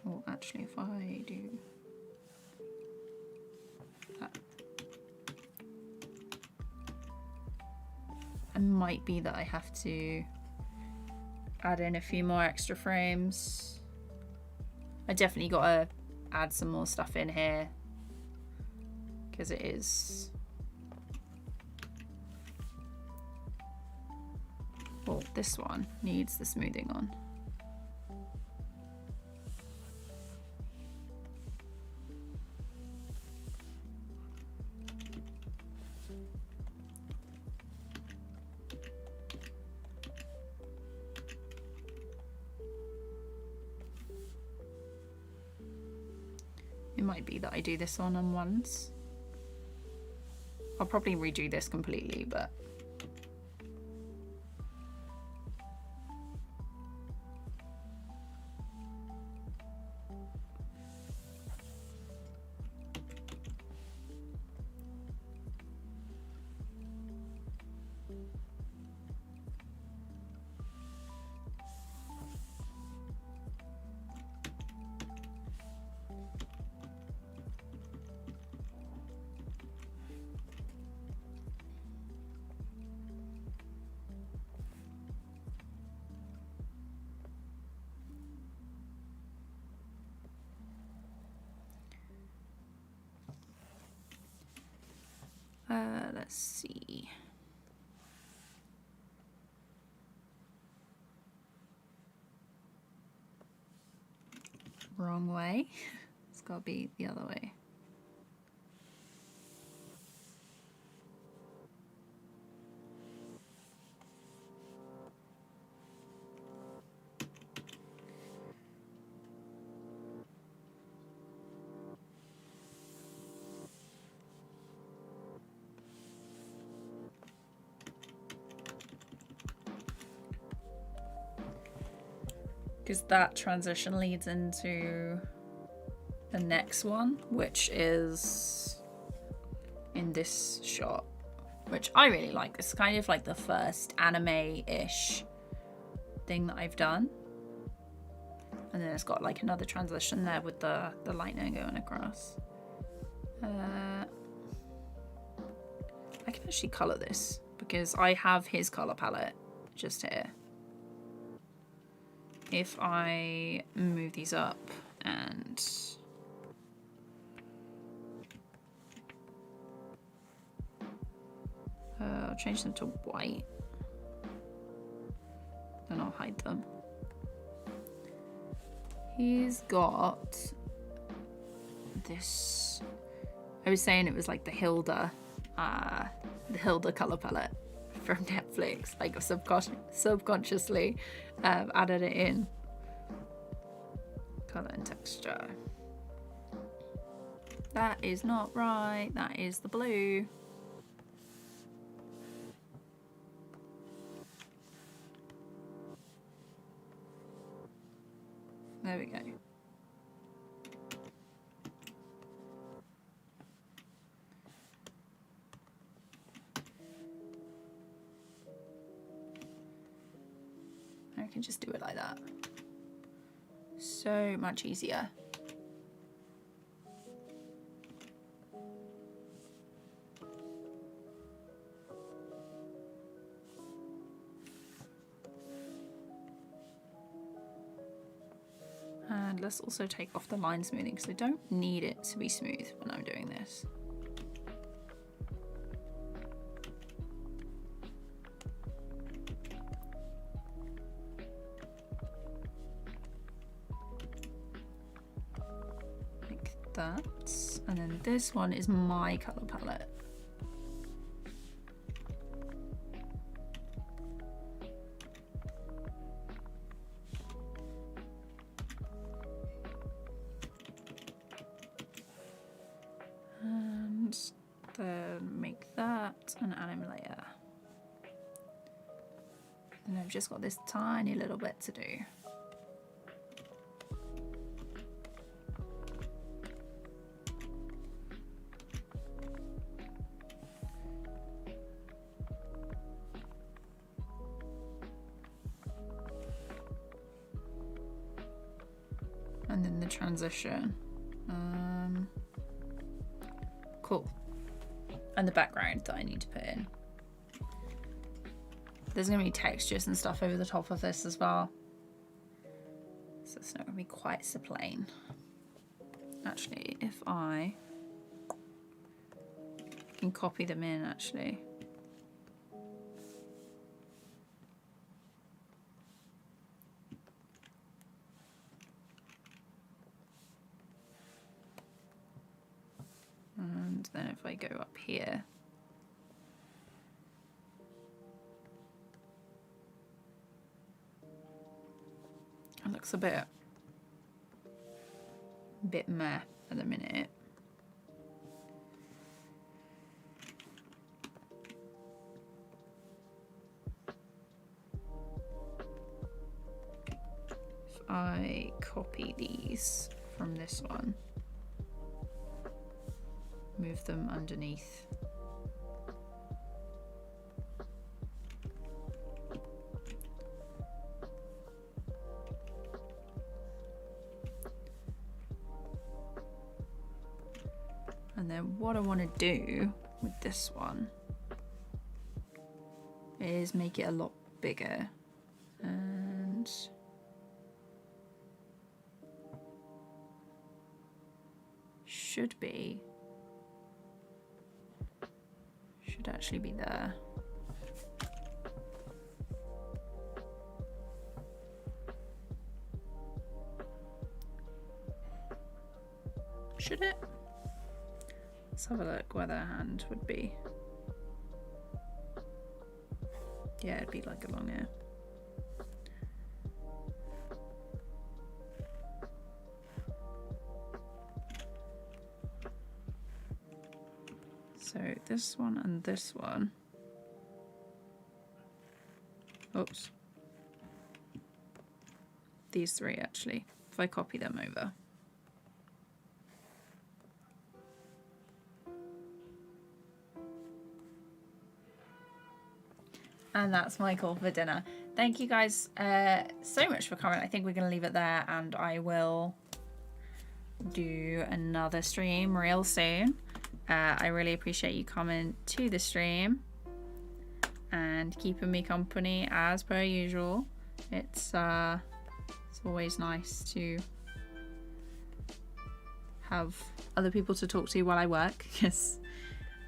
Oh, actually, if I do that. It might be that I have to add in a few more extra frames. I definitely got to add some more stuff in here because it is... Well, this one needs the smoothing on. It might be that I do this one on once. I'll probably redo this completely, but let's see. Wrong way. It's got to be the other way. Because that transition leads into the next one, which is in this shot, which I really like. It's kind of like the first anime-ish thing that I've done. And then it's got like another transition there with the lightning going across. I can actually colour this because I have his colour palette just here. If I move these up and I'll change them to white, then I'll hide them. He's got this, I was saying it was like the Hilda color palette from Netflix. Like subconsciously added it in. Color and texture. That is not right. That is the blue. There we go. I can just do it like that. So much easier. And let's also take off the line smoothing because I don't need it to be smooth when I'm doing this. Like that. And then this one is my color palette. Then make that an anim layer. And I've just got this tiny little bit to do. And then the transition. Cool. And the background that I need to put in. There's going to be textures and stuff over the top of this as well. So it's not going to be quite so plain. Actually, if I can copy them in, actually. And then if I go up here, it looks a bit meh at the minute. If I copy these from this one, move them underneath. And then what I want to do with this one is make it a lot bigger, and should actually be there. Should it? Let's have a look where their hand would be. Yeah, it'd be like along here. So this one and this one. Oops. These three actually, if I copy them over. And that's my call for dinner. Thank you guys so much for coming. I think we're going to leave it there, and I will do another stream real soon. I really appreciate you coming to the stream and keeping me company as per usual. It's always nice to have other people to talk to while I work,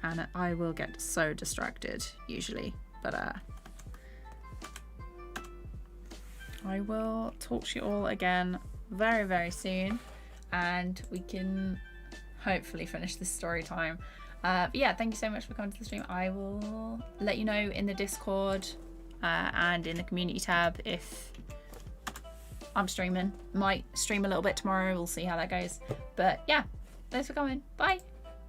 and I will get so distracted usually, but I will talk to you all again very, very soon, and we can hopefully finish this story time. But yeah, thank you so much for coming to the stream. I will let you know in the Discord and in the community tab if I'm streaming. Might stream a little bit tomorrow. We'll see how that goes. But yeah, thanks for coming. Bye.